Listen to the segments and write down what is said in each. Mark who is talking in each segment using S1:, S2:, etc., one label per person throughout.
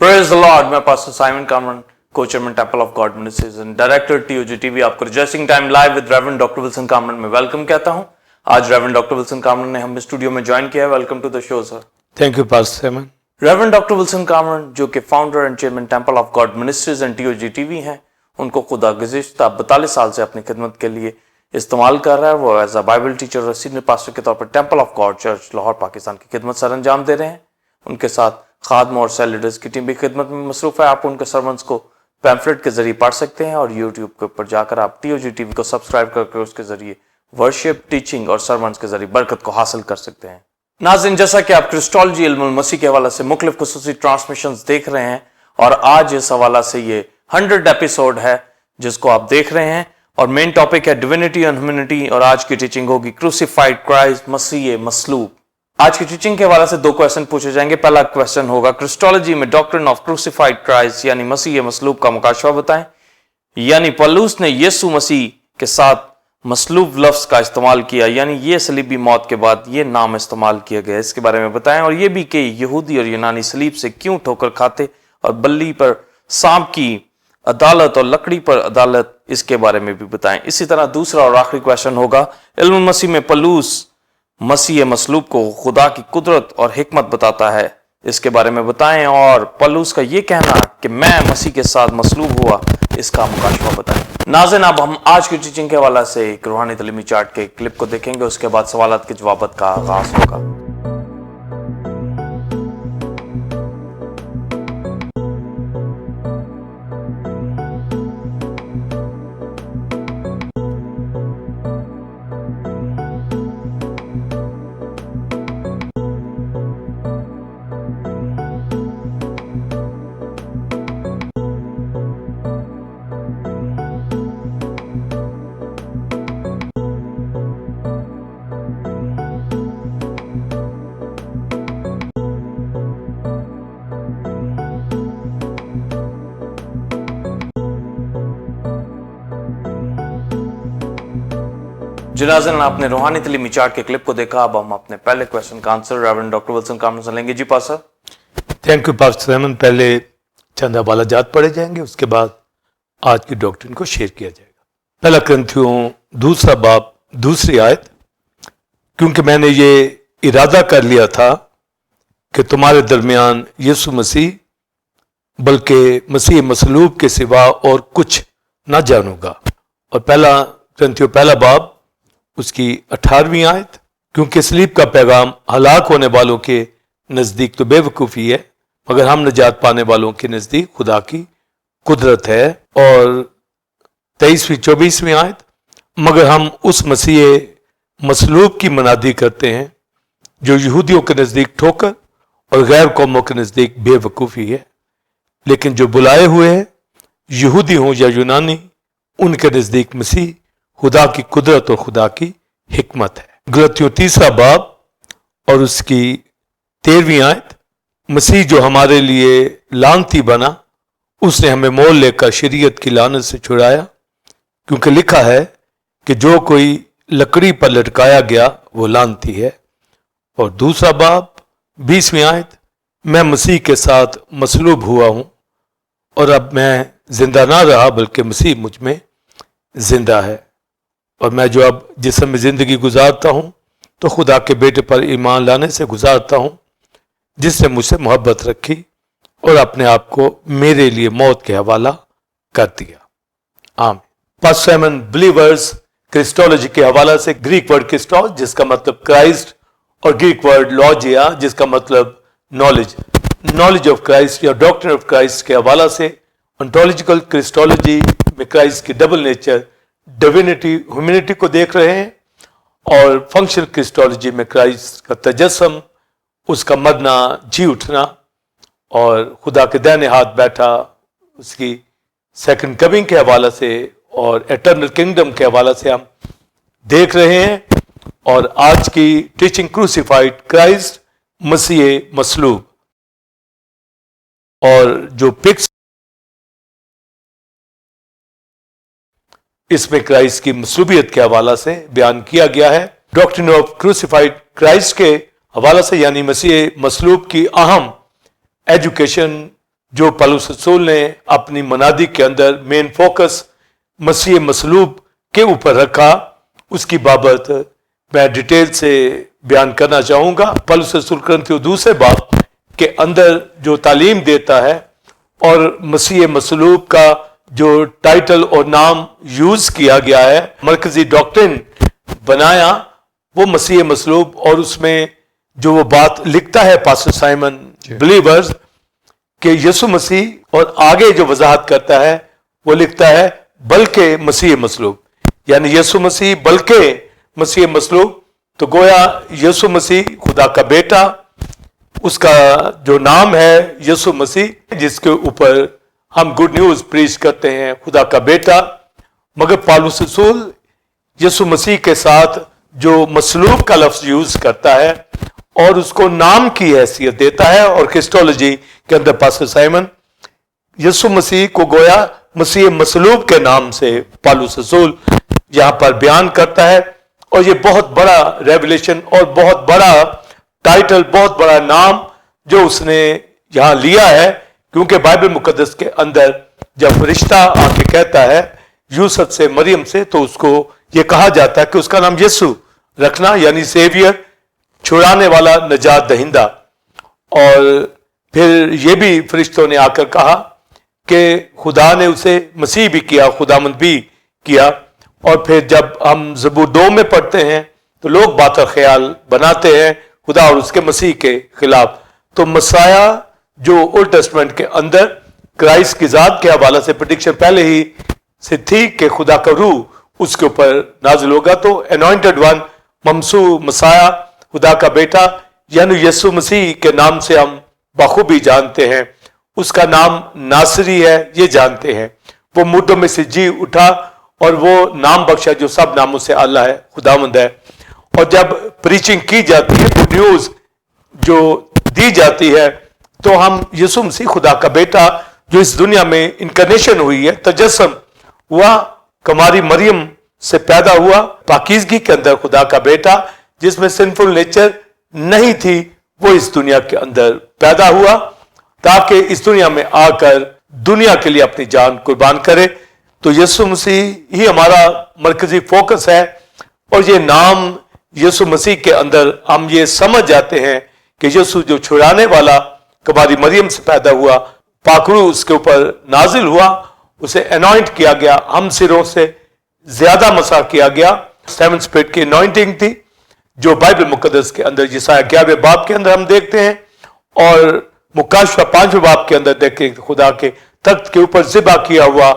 S1: Praise the Lord. मैं pastor Simon Kamran, co-chairman Temple of God Ministries and director TOG TV आपको Rejoicing Time Live with Reverend Dr. Wilson Kamran में welcome कहता हूं। आज reverend doctor Wilson Kamran ने हमें studio में ज्वाइन किया है। Welcome to the show sir.
S2: Thank you pastor Simon.
S1: Reverend doctor Wilson Kamran जो कि founder and chairman Temple of God Ministries and TOG TV हैं, उनको खुदा गुज़िश्ता 42 साल से अपनी खिदमत के लिए इस्तेमाल कर रहा है। वो एज अ बाइबल टीचर और सीनियर पास्टर के तौर पर temple of God church Lahore Pakistan की खिदमत सर अंजाम दे रहे हैं। उनके साथ खादम और सेल लीडर्स की टीम भी खिदमत में मसरूफ है। आप उनके सर्मन्स को पैम्फलेट के जरिए पढ़ सकते हैं और यूट्यूब के ऊपर जाकर आप TOG TV को सब्सक्राइब करके उसके जरिए वर्शिप, टीचिंग और सर्मन्स के जरिए बरकत को हासिल कर सकते हैं। नाज़रीन, जैसा कि आप क्रिस्टोलॉजी इल्मुल मसीह के हवाले से मुख्तलिफ खुसूसी ट्रांसमिशंस देख रहे हैं और आज इस हवाला से ये 100 एपिसोड है जिसको आप देख रहे हैं और मेन टॉपिक है डिविनिटी एंड ह्यूमैनिटी और आज की टीचिंग होगी क्रूसिफाइड क्राइस्ट, मसीह मसलूब। आज की टीचिंग के हवाले से 2 क्वेश्चन पूछे जाएंगे। पहला क्वेश्चन होगा क्रिस्टोलॉजी में डॉक्ट्रिन ऑफ क्रूसिफाइड क्राइस्ट यानी मसीह मसलूब का मुकाशवा बताएं, यानी पौलुस ने यीशु मसीह के साथ मसलूब लफ्ज का इस्तेमाल किया, यानी ये सलीबी मौत के बाद ये नाम इस्तेमाल किया गया, इसके बारे में बताएं। और ये भी कि यहूदी और यूनानी सलीब से क्यों ठोकर खाते और बल्ली पर सांप की अदालत और लकड़ी पर अदालत, इसके बारे में भी बताएं। इसी तरह दूसरा और आखिरी क्वेश्चन होगा इल्मुल मसीह में पौलुस मसीह मसलूब को खुदा की कुदरत और हिकमत बताता है, इसके बारे में बताएं। और पौलुस का ये कहना कि मैं मसीह के साथ मसलूब हुआ, इसका मुकाशवा बताएं। नाज़रीन, अब हम आज की टीचिंग के हवाले से एक रूहानी तालीमी चार्ट के क्लिप को देखेंगे, उसके बाद सवालात के जवाबात का आगाज होगा। नाज़रीन, आपने रूहानी तालीमी चार्ट के क्लिप को देखा। अब हम अपने पहले क्वेश्चन का answer reverend doctor Wilson Kamran से लेंगे। जी pastor.
S2: Thank you pastor Simon. पहले चंद हवाला जात पढ़े जाएंगे, उसके बाद आज की डॉक्ट्रिन को शेयर किया जाएगा। पहला कुरिन्थियों 2 बाब 2 आयत, क्योंकि मैंने ये इरादा कर लिया था कि तुम्हारे दरमियान यीशु मसीह बल्कि मसीह मसलूब के सिवा और कुछ ना जानूंगा। और पहला कुरिन्थियों 1 बाब उसकी 18वीं आयत, क्योंकि सलीब का पैगाम हलाक होने वालों के नज़दीक तो बेवकूफ़ी है, मगर हम निजात पाने वालों के नज़दीक खुदा की कुदरत है। और 23वीं-24वीं आयत, मगर हम उस मसीह मसलूब की मनादी करते हैं जो यहूदियों के नज़दीक ठोकर और गैर कौमों के नज़दीक बेवकूफ़ी है, लेकिन जो बुलाए हुए हैं यहूदी हों या यूनानी, उनके नज़दीक मसीह खुदा की कुदरत और खुदा की हिकमत है। गलतियों 3 बाब और उसकी 13वीं आयत, मसीह जो हमारे लिए लानती बना, उसने हमें मोल लेकर शरीयत की लानत से छुड़ाया, क्योंकि लिखा है कि जो कोई लकड़ी पर लटकाया गया वो लानती है। और 2 बाब 20वीं आयत, मैं मसीह के साथ मसलूब हुआ हूं और अब मैं जिंदा ना रहा बल्कि मसीह मुझ में जिंदा है, और मैं जो अब जिस्म में ज़िंदगी गुजारता हूँ तो खुदा के बेटे पर ईमान लाने से गुजारता हूँ, जिसने मुझसे मोहब्बत रखी और अपने आप को मेरे लिए मौत के हवाला कर दिया। आमीन। पास्टर साइमन, बिलीवर्स क्रिस्टोलॉजी के हवाला से ग्रीक वर्ड क्रिस्टोस जिसका मतलब क्राइस्ट और ग्रीक वर्ड लॉजिया जिसका मतलब नॉलेज ऑफ क्राइस्ट या डॉक्ट्रिन ऑफ क्राइस्ट के हवाला से ऑन्टोलॉजिकल क्रिस्टोलॉजी में क्राइस्ट की डबल नेचर, डिविनिटी, ह्यूमैनिटी को देख रहे हैं, और फंक्शनल क्रिस्टोलॉजी में क्राइस्ट का तजस्सम, उसका मरना, जी उठना और खुदा के दाहिने हाथ बैठा, उसकी सेकंड कमिंग के हवाला से और एटर्नल किंगडम के हवाला से हम देख रहे हैं। और आज की टीचिंग क्रूसिफाइड क्राइस्ट, मसीह मसलूब, और जो पिक्स इसमें क्राइस्ट की मसलूबियत के हवाला से बयान किया गया है। डॉक्ट्रिन ऑफ क्रूसिफाइड क्राइस्ट के हवाला से यानी मसीह मसलूब की अहम एजुकेशन जो पौलुस रसूल ने अपनी मनादी के अंदर मेन फोकस मसीह मसलूब के ऊपर रखा, उसकी बाबत मैं डिटेल से बयान करना चाहूंगा। पौलुस रसूल करंथियों दूसरे बाब के अंदर जो तालीम देता है और मसीह मसलूब का जो टाइटल और नाम यूज किया गया है, मरकजी डॉक्ट्रिन बनाया, वो मसीह मसलूब, और उसमें जो वो बात लिखता है पास्टर साइमन बिलीवर्स कि यीशु मसीह, और आगे जो वजाहत करता है वो लिखता है बल्कि मसीह मसलूब, यानी यीशु मसीह बल्कि मसीह मसलूब। तो गोया यीशु मसीह खुदा का बेटा, उसका जो नाम है यीशु मसीह, जिसके ऊपर हम गुड न्यूज प्रीच करते हैं, खुदा का बेटा। मगर पौलुस रसूल यीशु मसीह के साथ जो मसलूब का लफ्ज यूज करता है और उसको नाम की हैसियत देता है, और क्रिस्टोलॉजी के अंदर पास्टर साइमन यीशु मसीह को गोया मसीह मसलूब के नाम से पौलुस रसूल यहां पर बयान करता है। और ये बहुत बड़ा रेवलेशन और बहुत बड़ा टाइटल, बहुत बड़ा नाम जो उसने यहां लिया है, क्योंकि बाइबल मुकद्दस के अंदर जब रिश्ता आके कहता है यूसुफ से मरियम से, तो उसको ये कहा जाता है कि उसका नाम यीशु रखना, यानी सेवियर, छुड़ाने वाला, नजात दहिंदा। और फिर ये भी फरिश्तों ने आकर कहा कि खुदा ने उसे मसीह भी किया, खुदामंद भी किया। और फिर जब हम ज़बूर 2 में पढ़ते हैं तो लोग बात ख्याल बनाते हैं खुदा और उसके मसीह के खिलाफ। तो मसाया जो ओल्ड टेस्टमेंट के अंदर क्राइस्ट की जात के हवाले से प्रेडिक्शन पहले ही से थी कि खुदा का रूह उसके ऊपर नाजिल होगा। तो अनॉइंटेड वन, ममसू, मसाया, खुदा का बेटा, यानी यीशु मसीह के नाम से हम बखूबी जानते हैं। उसका नाम नासरी है, ये जानते हैं। वो मुर्दों में से जी उठा और वो नाम बख्शा जो सब नामों से अल्लाह है, खुदावंद है। और जब प्रीचिंग की जाती है, गुड न्यूज जो दी जाती है, तो हम यीशु मसीह खुदा का बेटा जो इस दुनिया में इनकारनेशन हुई है, तजस्सम हुआ, कमारी मरियम से पैदा हुआ, पाकीज़गी के अंदर खुदा का बेटा, जिसमें सिंफुल नेचर नहीं थी, वो इस दुनिया के अंदर पैदा हुआ ताकि इस दुनिया में आकर दुनिया के लिए अपनी जान कुर्बान करे। तो यीशु मसीह ही हमारा मरकजी फोकस है। और ये नाम यीशु मसीह के अंदर हम ये समझ जाते हैं कि यीशु जो छुड़ाने वाला कबारी मरियम से पैदा हुआ, पाखरू उसके ऊपर नाजिल हुआ, उसे अनॉइंट किया गया, हम सिरों से ज्यादा मसा किया गया। 7 स्पिरिट की अनॉइंटिंग थी जो बाइबल मुकद्दस के अंदर यसाया 11वें बाब के अंदर हम देखते हैं, और मुकाशवा 5वें बाब के अंदर देखें खुदा के तख्त के ऊपर ज़िबा किया हुआ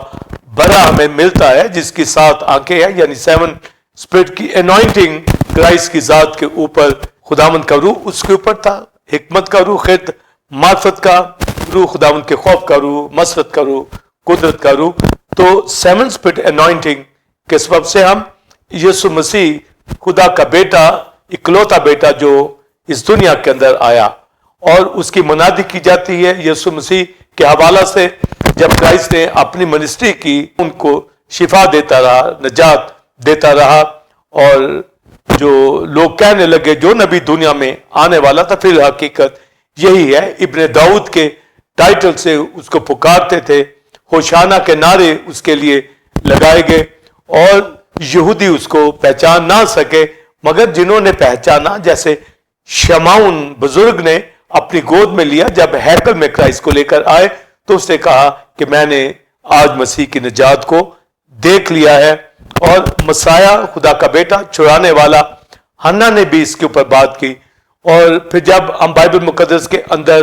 S2: बरा हमें मिलता है जिसकी 7 आंखें हैं, यानी 7 स्पिरिट की अनॉइंटिंग क्राइस्ट की जात के ऊपर खुदावंद का रूह उसके ऊपर था, हिकमत का रूह, खित मार्फत का रूह, खुदावंद के खौफ का रूह, मसरत का रूह, कुदरत का रूह। तो 7 स्पिरिट अनॉइंटिंग के सबब से हम यीशु मसीह खुदा का बेटा, इकलौता बेटा जो इस दुनिया के अंदर आया, और उसकी मनादी की जाती है यीशु मसीह के हवाला से। जब क्राइस्ट ने अपनी मिनिस्ट्री की, उनको शिफा देता रहा, नजात देता रहा, और जो लोग कहने लगे जो नबी दुनिया में आने वाला था, फिर हकीकत यही है। इब्ने दाऊद के टाइटल से उसको पुकारते थे, होशाना के नारे उसके लिए लगाए गए, और यहूदी उसको पहचान ना सके, मगर जिन्होंने पहचाना, जैसे शमाउन बुजुर्ग ने अपनी गोद में लिया जब हैकल में क्राइस्ट को लेकर आए, तो उसने कहा कि मैंने आज मसीह की निजात को देख लिया है। और मसाया, खुदा का बेटा, छुड़ाने वाला, हन्ना ने भी इसके ऊपर बात की। और फिर जब हम बाइबल मुकद्दस के अंदर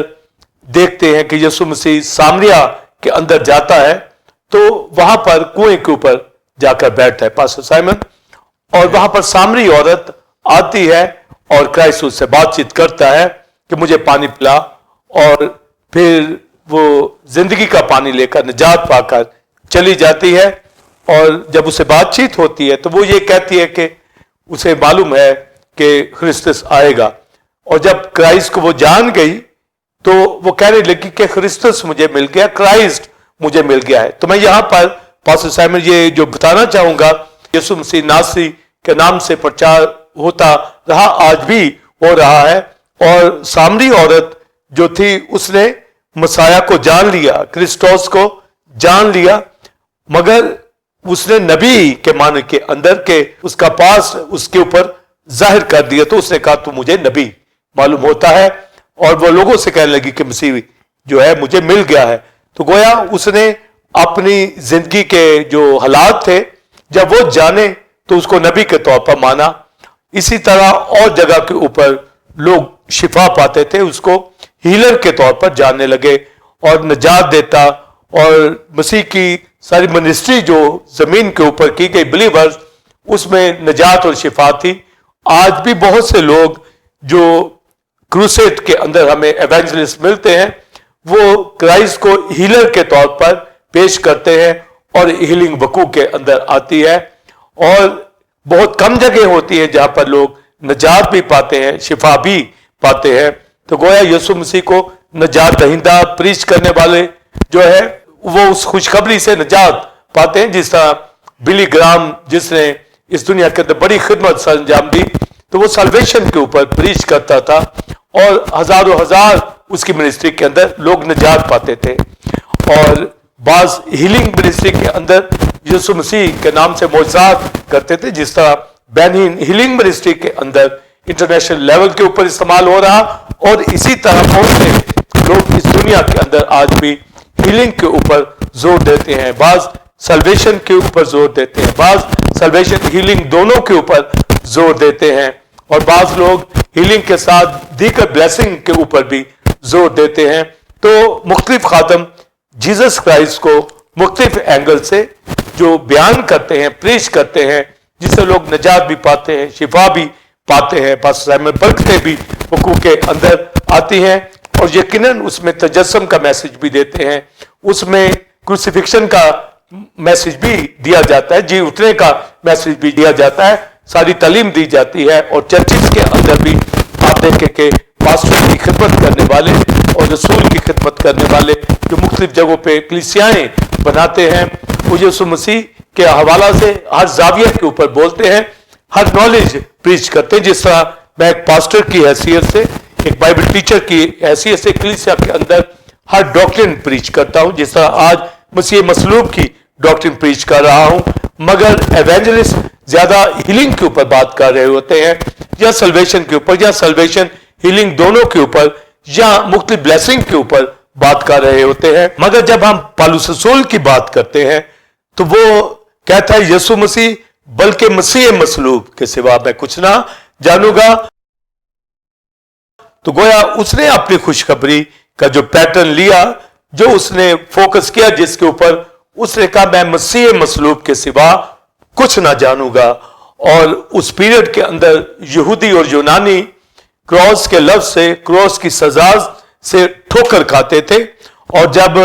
S2: देखते हैं कि यीशु मसीह सामरिया के अंदर जाता है, तो वहां पर कुएं के ऊपर जाकर बैठता है पास्टर साइमन, और वहां पर सामरी औरत आती है और क्राइस्ट उससे बातचीत करता है कि मुझे पानी पिला, और फिर वो जिंदगी का पानी लेकर निजात पाकर चली जाती है। और जब उसे बातचीत होती है तो वो ये कहती है कि उसे मालूम है कि ख्रिस्तस आएगा, और जब क्राइस्ट को वो जान गई तो वो कहने लगी कि ख्रिस्तस मुझे मिल गया, क्राइस्ट मुझे मिल गया है। तो मैं यहाँ पर पास्टर साइमन ये जो बताना चाहूंगा, यीशु मसीह नासरी के नाम से प्रचार होता रहा, आज भी हो रहा है। और सामरी औरत जो थी, उसने मसाया को जान लिया, क्रिस्टोस को जान लिया, मगर उसने नबी के माने के अंदर के उसका पास उसके ऊपर जाहिर कर दिया, तो उसने कहा तो मुझे नबी मालूम होता है, और वो लोगों से कहने लगी कि मसीह जो है मुझे मिल गया है। तो गोया उसने अपनी जिंदगी के जो हालात थे जब वो जाने तो उसको नबी के तौर पर माना। इसी तरह और जगह के ऊपर लोग शिफा पाते थे, उसको हीलर के तौर पर जानने लगे और निजात देता, और मसीह की सारी मिनिस्ट्री जो जमीन के ऊपर की गई बिलीवर्स, उसमें निजात और शिफा थी। आज भी बहुत से लोग जो क्रूसेड के अंदर हमें एवेंजलिस्ट मिलते हैं, वो क्राइस्ट को हीलर के तौर पर पेश करते हैं और हीलिंग वकू के अंदर आती है। और बहुत कम जगह होती है जहां पर लोग निजात भी पाते हैं, शिफा भी पाते हैं। तो गोया यीशु मसीह को निजात दहिंदा प्रीच करने वाले जो है वो उस खुशखबरी से निजात पाते हैं। जिस तरह बिली ग्राम जिसने इस दुनिया के अंदर बड़ी खिदमत सर अंजाम दी, तो वो साल्वेशन के ऊपर प्रीच करता था और हजारों हजार उसकी मिनिस्ट्री के अंदर लोग निजात पाते थे। और बाज हीलिंग मिनिस्ट्री के अंदर यीशु मसीह के नाम से मौजूद करते थे, जिस तरह बेनिन हीलिंग मिनिस्ट्री के अंदर इंटरनेशनल लेवल के ऊपर इस्तेमाल हो रहा। और इसी तरह बहुत से लोग इस दुनिया के अंदर आज भी हीलिंग के ऊपर जोर देते हैं, बाज सल्वेशन के ऊपर जोर देते हैं, बाज सल्वेशन हीलिंग दोनों के ऊपर जोर देते हैं, और बाज लोग हीलिंग के साथ दीगर ब्लेसिंग के ऊपर भी जोर देते हैं। तो मुख्तलिफ खादम जीसस क्राइस्ट को मुख्तलिफ एंगल से जो बयान करते हैं, प्रीच करते हैं, जिससे लोग निजात भी पाते हैं, शिफा भी पाते हैं, बरकतें भी हुकूक के अंदर आती हैं, और यकीनन उसमें तजस्सुम का मैसेज भी देते हैं, उसमें क्रूसिफिक्शन का मैसेज भी दिया जाता है, जी उठने का मैसेज भी दिया जाता है, सारी तालीम दी जाती है। और चर्चिस के अंदर भी आप देखें कि पास्टर की खिदमत करने वाले और रसूल की खिदमत करने वाले जो मुख्तलिफ जगहों पे कलीसियाएं बनाते हैं, वो यीशु मसीह के हवाला से हर जाविया के ऊपर बोलते हैं, हर नॉलेज प्रीच करते हैं। जिस तरह मैं एक पास्टर की हैसियत से, एक बाइबल टीचर की हैसियत से कलीसिया के अंदर हर डॉक्ट्रिन प्रीच करता हूं, जिस तरह आज मसीह मसलूब की डॉक्ट्रिन प्रीच कर रहा हूं, मगर एवेंजलिस्ट ज्यादा हीलिंग के ऊपर बात कर रहे होते हैं, या सल्वेशन के ऊपर, या सल्वेशन हीलिंग दोनों के ऊपर, या मुख्तलिफ ब्लेसिंग के ऊपर बात कर रहे होते हैं। मगर जब हम पौलुस रसूल की बात करते हैं तो वो कहता है यीशु मसीह बल्कि मसीह मसलूब के सिवा मैं कुछ ना जानूंगा। तो गोया उसने अपनी खुशखबरी का जो पैटर्न लिया, जो उसने फोकस किया, जिसके ऊपर उसने कहा मैं मसीह मसलूब के सिवा कुछ ना जानूंगा। और उस पीरियड के अंदर यहूदी और यूनानी क्रॉस के लफ्ज से, क्रॉस की सजा से ठोकर खाते थे, और जब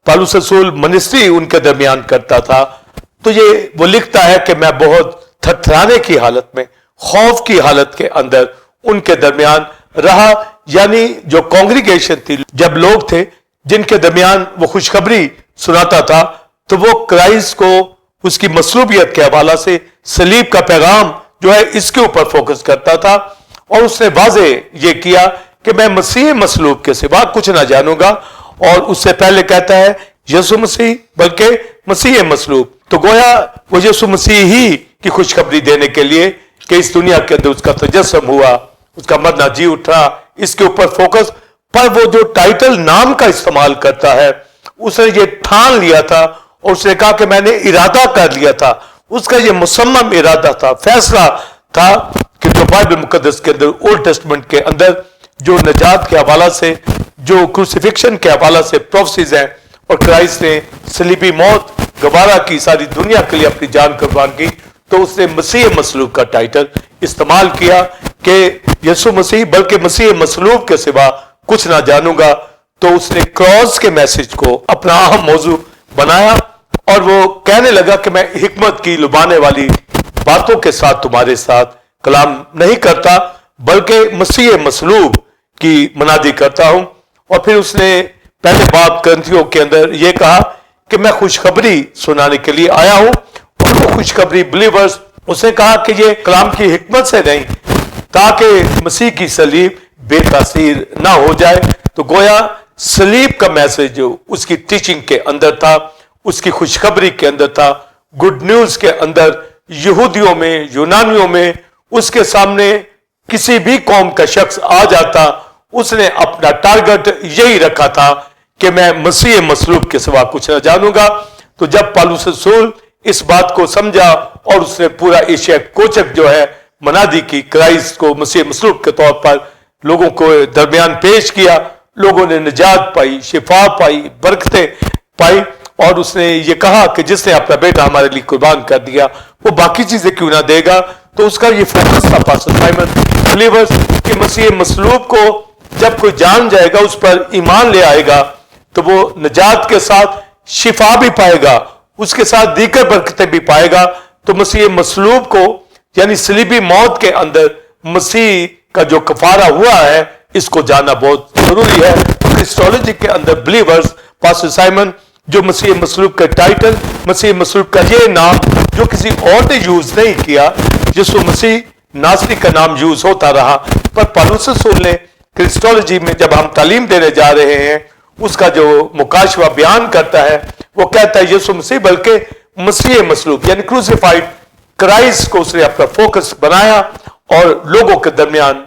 S2: पौलुस रसूल मिनिस्ट्री उनके दरमियान करता था तो ये वो लिखता है कि मैं बहुत थरथराने की हालत में, खौफ की हालत के अंदर उनके दरमियान रहा। यानी जो कांग्रीगेशन थी, जब लोग थे जिनके दरमियान वो खुशखबरी सुनाता था, तो वो क्राइस्ट को उसकी मसलूबियत के हवाला से सलीब का पैगाम जो है इसके ऊपर फोकस करता था। और उसने वाजे ये किया कि मैं मसीह मसलूब के सिवा कुछ ना जानूंगा, और उससे पहले कहता है यीशु मसीह बल्कि मसीह मसलूब। तो गोया वो यीशु मसीह ही की खुशखबरी देने के लिए कि इस दुनिया के अंदर उसका तजस्सुम हुआ, उसका मरना जी उठा, इसके ऊपर फोकस। पर वो जो टाइटल नाम का इस्तेमाल करता है, उसने ये ठान लिया था और उसने कहा कि मैंने इरादा कर लिया था, उसका ये मुसम्मम इरादा था, फैसला था कि जो बाइबल मुकद्दस के अंदर, ओल्ड टेस्टमेंट के अंदर जो नजात के हवाला से, जो क्रूसिफिक्शन के हवाला से प्रोफेसीज हैं, और क्राइस्ट ने सलीबी मौत गवारा की, सारी दुनिया के लिए अपनी जान कुर्बान की, तो उसने मसीह मसलूब का टाइटल इस्तेमाल किया कि यीशु मसीह बल्कि मसीह मसलूब के सिवा कुछ ना जानूंगा। तो उसने क्रॉस के मैसेज को अपना अहम मौजू बनाया, और वो कहने लगा कि मैं हिकमत की लुभाने वाली बातों के साथ तुम्हारे साथ कलाम नहीं करता, बल्कि मसीह मसलूब की मनादी करता हूं। और फिर उसने पहले बात ग्रंथियों के अंदर यह कहा कि मैं खुशखबरी सुनाने के लिए आया हूं, और वो खुशखबरी बिलीवर्स, उसने कहा कि ये कलाम की हिकमत से नहीं, ताकि मसीह की सलीब बेतासीर ना हो जाए। तो गोया सलीब का मैसेज जो उसकी टीचिंग के अंदर था, उसकी खुशखबरी के अंदर था, गुड न्यूज के अंदर, यहूदियों में, यूनानियों में, उसके सामने किसी भी कौम का शख्स आ जाता, उसने अपना टारगेट यही रखा था कि मैं मसीह मसलूब के सिवा कुछ न जानूंगा। तो जब पौलुस रसूल इस बात को समझा और उसने पूरा एशिया कोचक जो है मनादी की, क्राइस्ट को मसीह मसलूब के तौर पर लोगों को दरमियान पेश किया, लोगों ने निजात पाई, शिफा पाई, बरकतें पाई, और उसने ये कहा कि जिसने अपना बेटा हमारे लिए कुर्बान कर दिया वो बाकी चीजें क्यों ना देगा। तो उसका ये फोकस था पास्टर साइमन बिलीवर्स कि मसीह मसलूब को जब कोई जान जाएगा, उस पर ईमान ले आएगा, तो वो निजात के साथ शिफा भी पाएगा, उसके साथ दीगर बरकतें भी पाएगा। तो मसीह मसलूब को यानी सलीबी मौत के अंदर मसीह का जो कफारा हुआ है, इसको जानना बहुत जरूरी है। क्रिस्टोलॉजी के अंदर बिलीवर्स पास्टर साइमन जो मसीह मसलूब का टाइटल, मसीह मसलूब का ये नाम जो किसी और ने यूज नहीं किया, यीशु मसीह नासरी का नाम यूज होता रहा, पर पौलुस रसूल ने क्रिस्टोलॉजी में जब हम तालीम देने जा रहे हैं, उसका जो मुकाशवा बयान करता है, वो कहता है यीशु मसीह बल्कि मसीह मसलूब यानी क्रूसिफाइड क्राइस्ट को उसने अपना फोकस बनाया और लोगों के दरमियान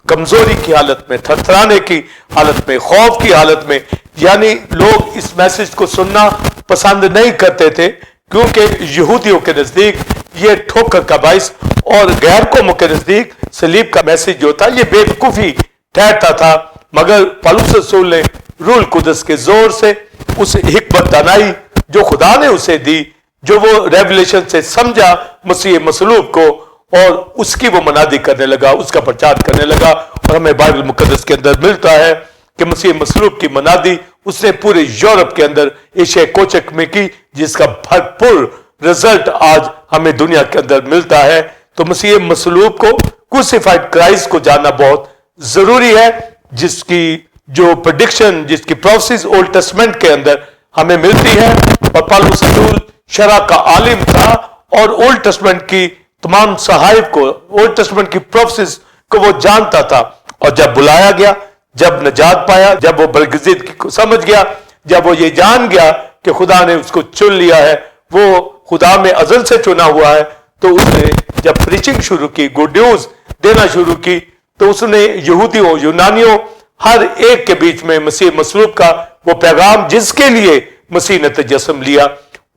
S2: कमजोरी की हालत में, थरथराने की हालत में, खौफ की हालत में, यानी लोग इस मैसेज को सुनना पसंद नहीं करते थे, क्योंकि यहूदियों के नजदीक ये ठोकर का बाइस और गैर कौमों के नजदीक सलीब का मैसेज जो था ये बेवकूफी ठहरता था। मगर पौलुस रसूल ने रूल कुदस के जोर से उस हिकमत दानाई जो खुदा ने उसे दी, जो वो रेवलेशन से समझा मसीह मसलूब को, और उसकी वो मनादी करने लगा, उसका प्रचार करने लगा। और हमें बाइबल मुकद्दस के अंदर मिलता है कि मसीह मसलूब की मनादी उसने पूरे यूरोप के अंदर एशिया कोचक में की, जिसका भरपूर रिजल्ट आज हमें दुनिया के अंदर मिलता है। तो मसीह मसलूब को, क्रूसिफाइड क्राइस्ट को जानना बहुत जरूरी है, जिसकी जो प्रेडिक्शन, जिसकी प्रोफेसीज ओल्ड टेस्टमेंट के अंदर हमें मिलती है। और पौलुस रसूल शरअ का आलिम था और ओल्ड टेस्टमेंट की तमाम सहायफ को, ओल्ड टेस्टमेंट की प्रोफेसीज को वो जानता था। और जब बुलाया गया, जब नजात पाया, जब वो बरगजीद को समझ गया, जब वो ये जान गया कि खुदा ने उसको चुन लिया है, वो खुदा में अजल से चुना हुआ है, तो उसने जब प्रीचिंग शुरू की, गुड न्यूज देना शुरू की, तो उसने यहूदियों, यूनानियों, हर एक के बीच में मसीह मसलूब का वो पैगाम जिसके लिए मसीह ने तजस्सुम लिया,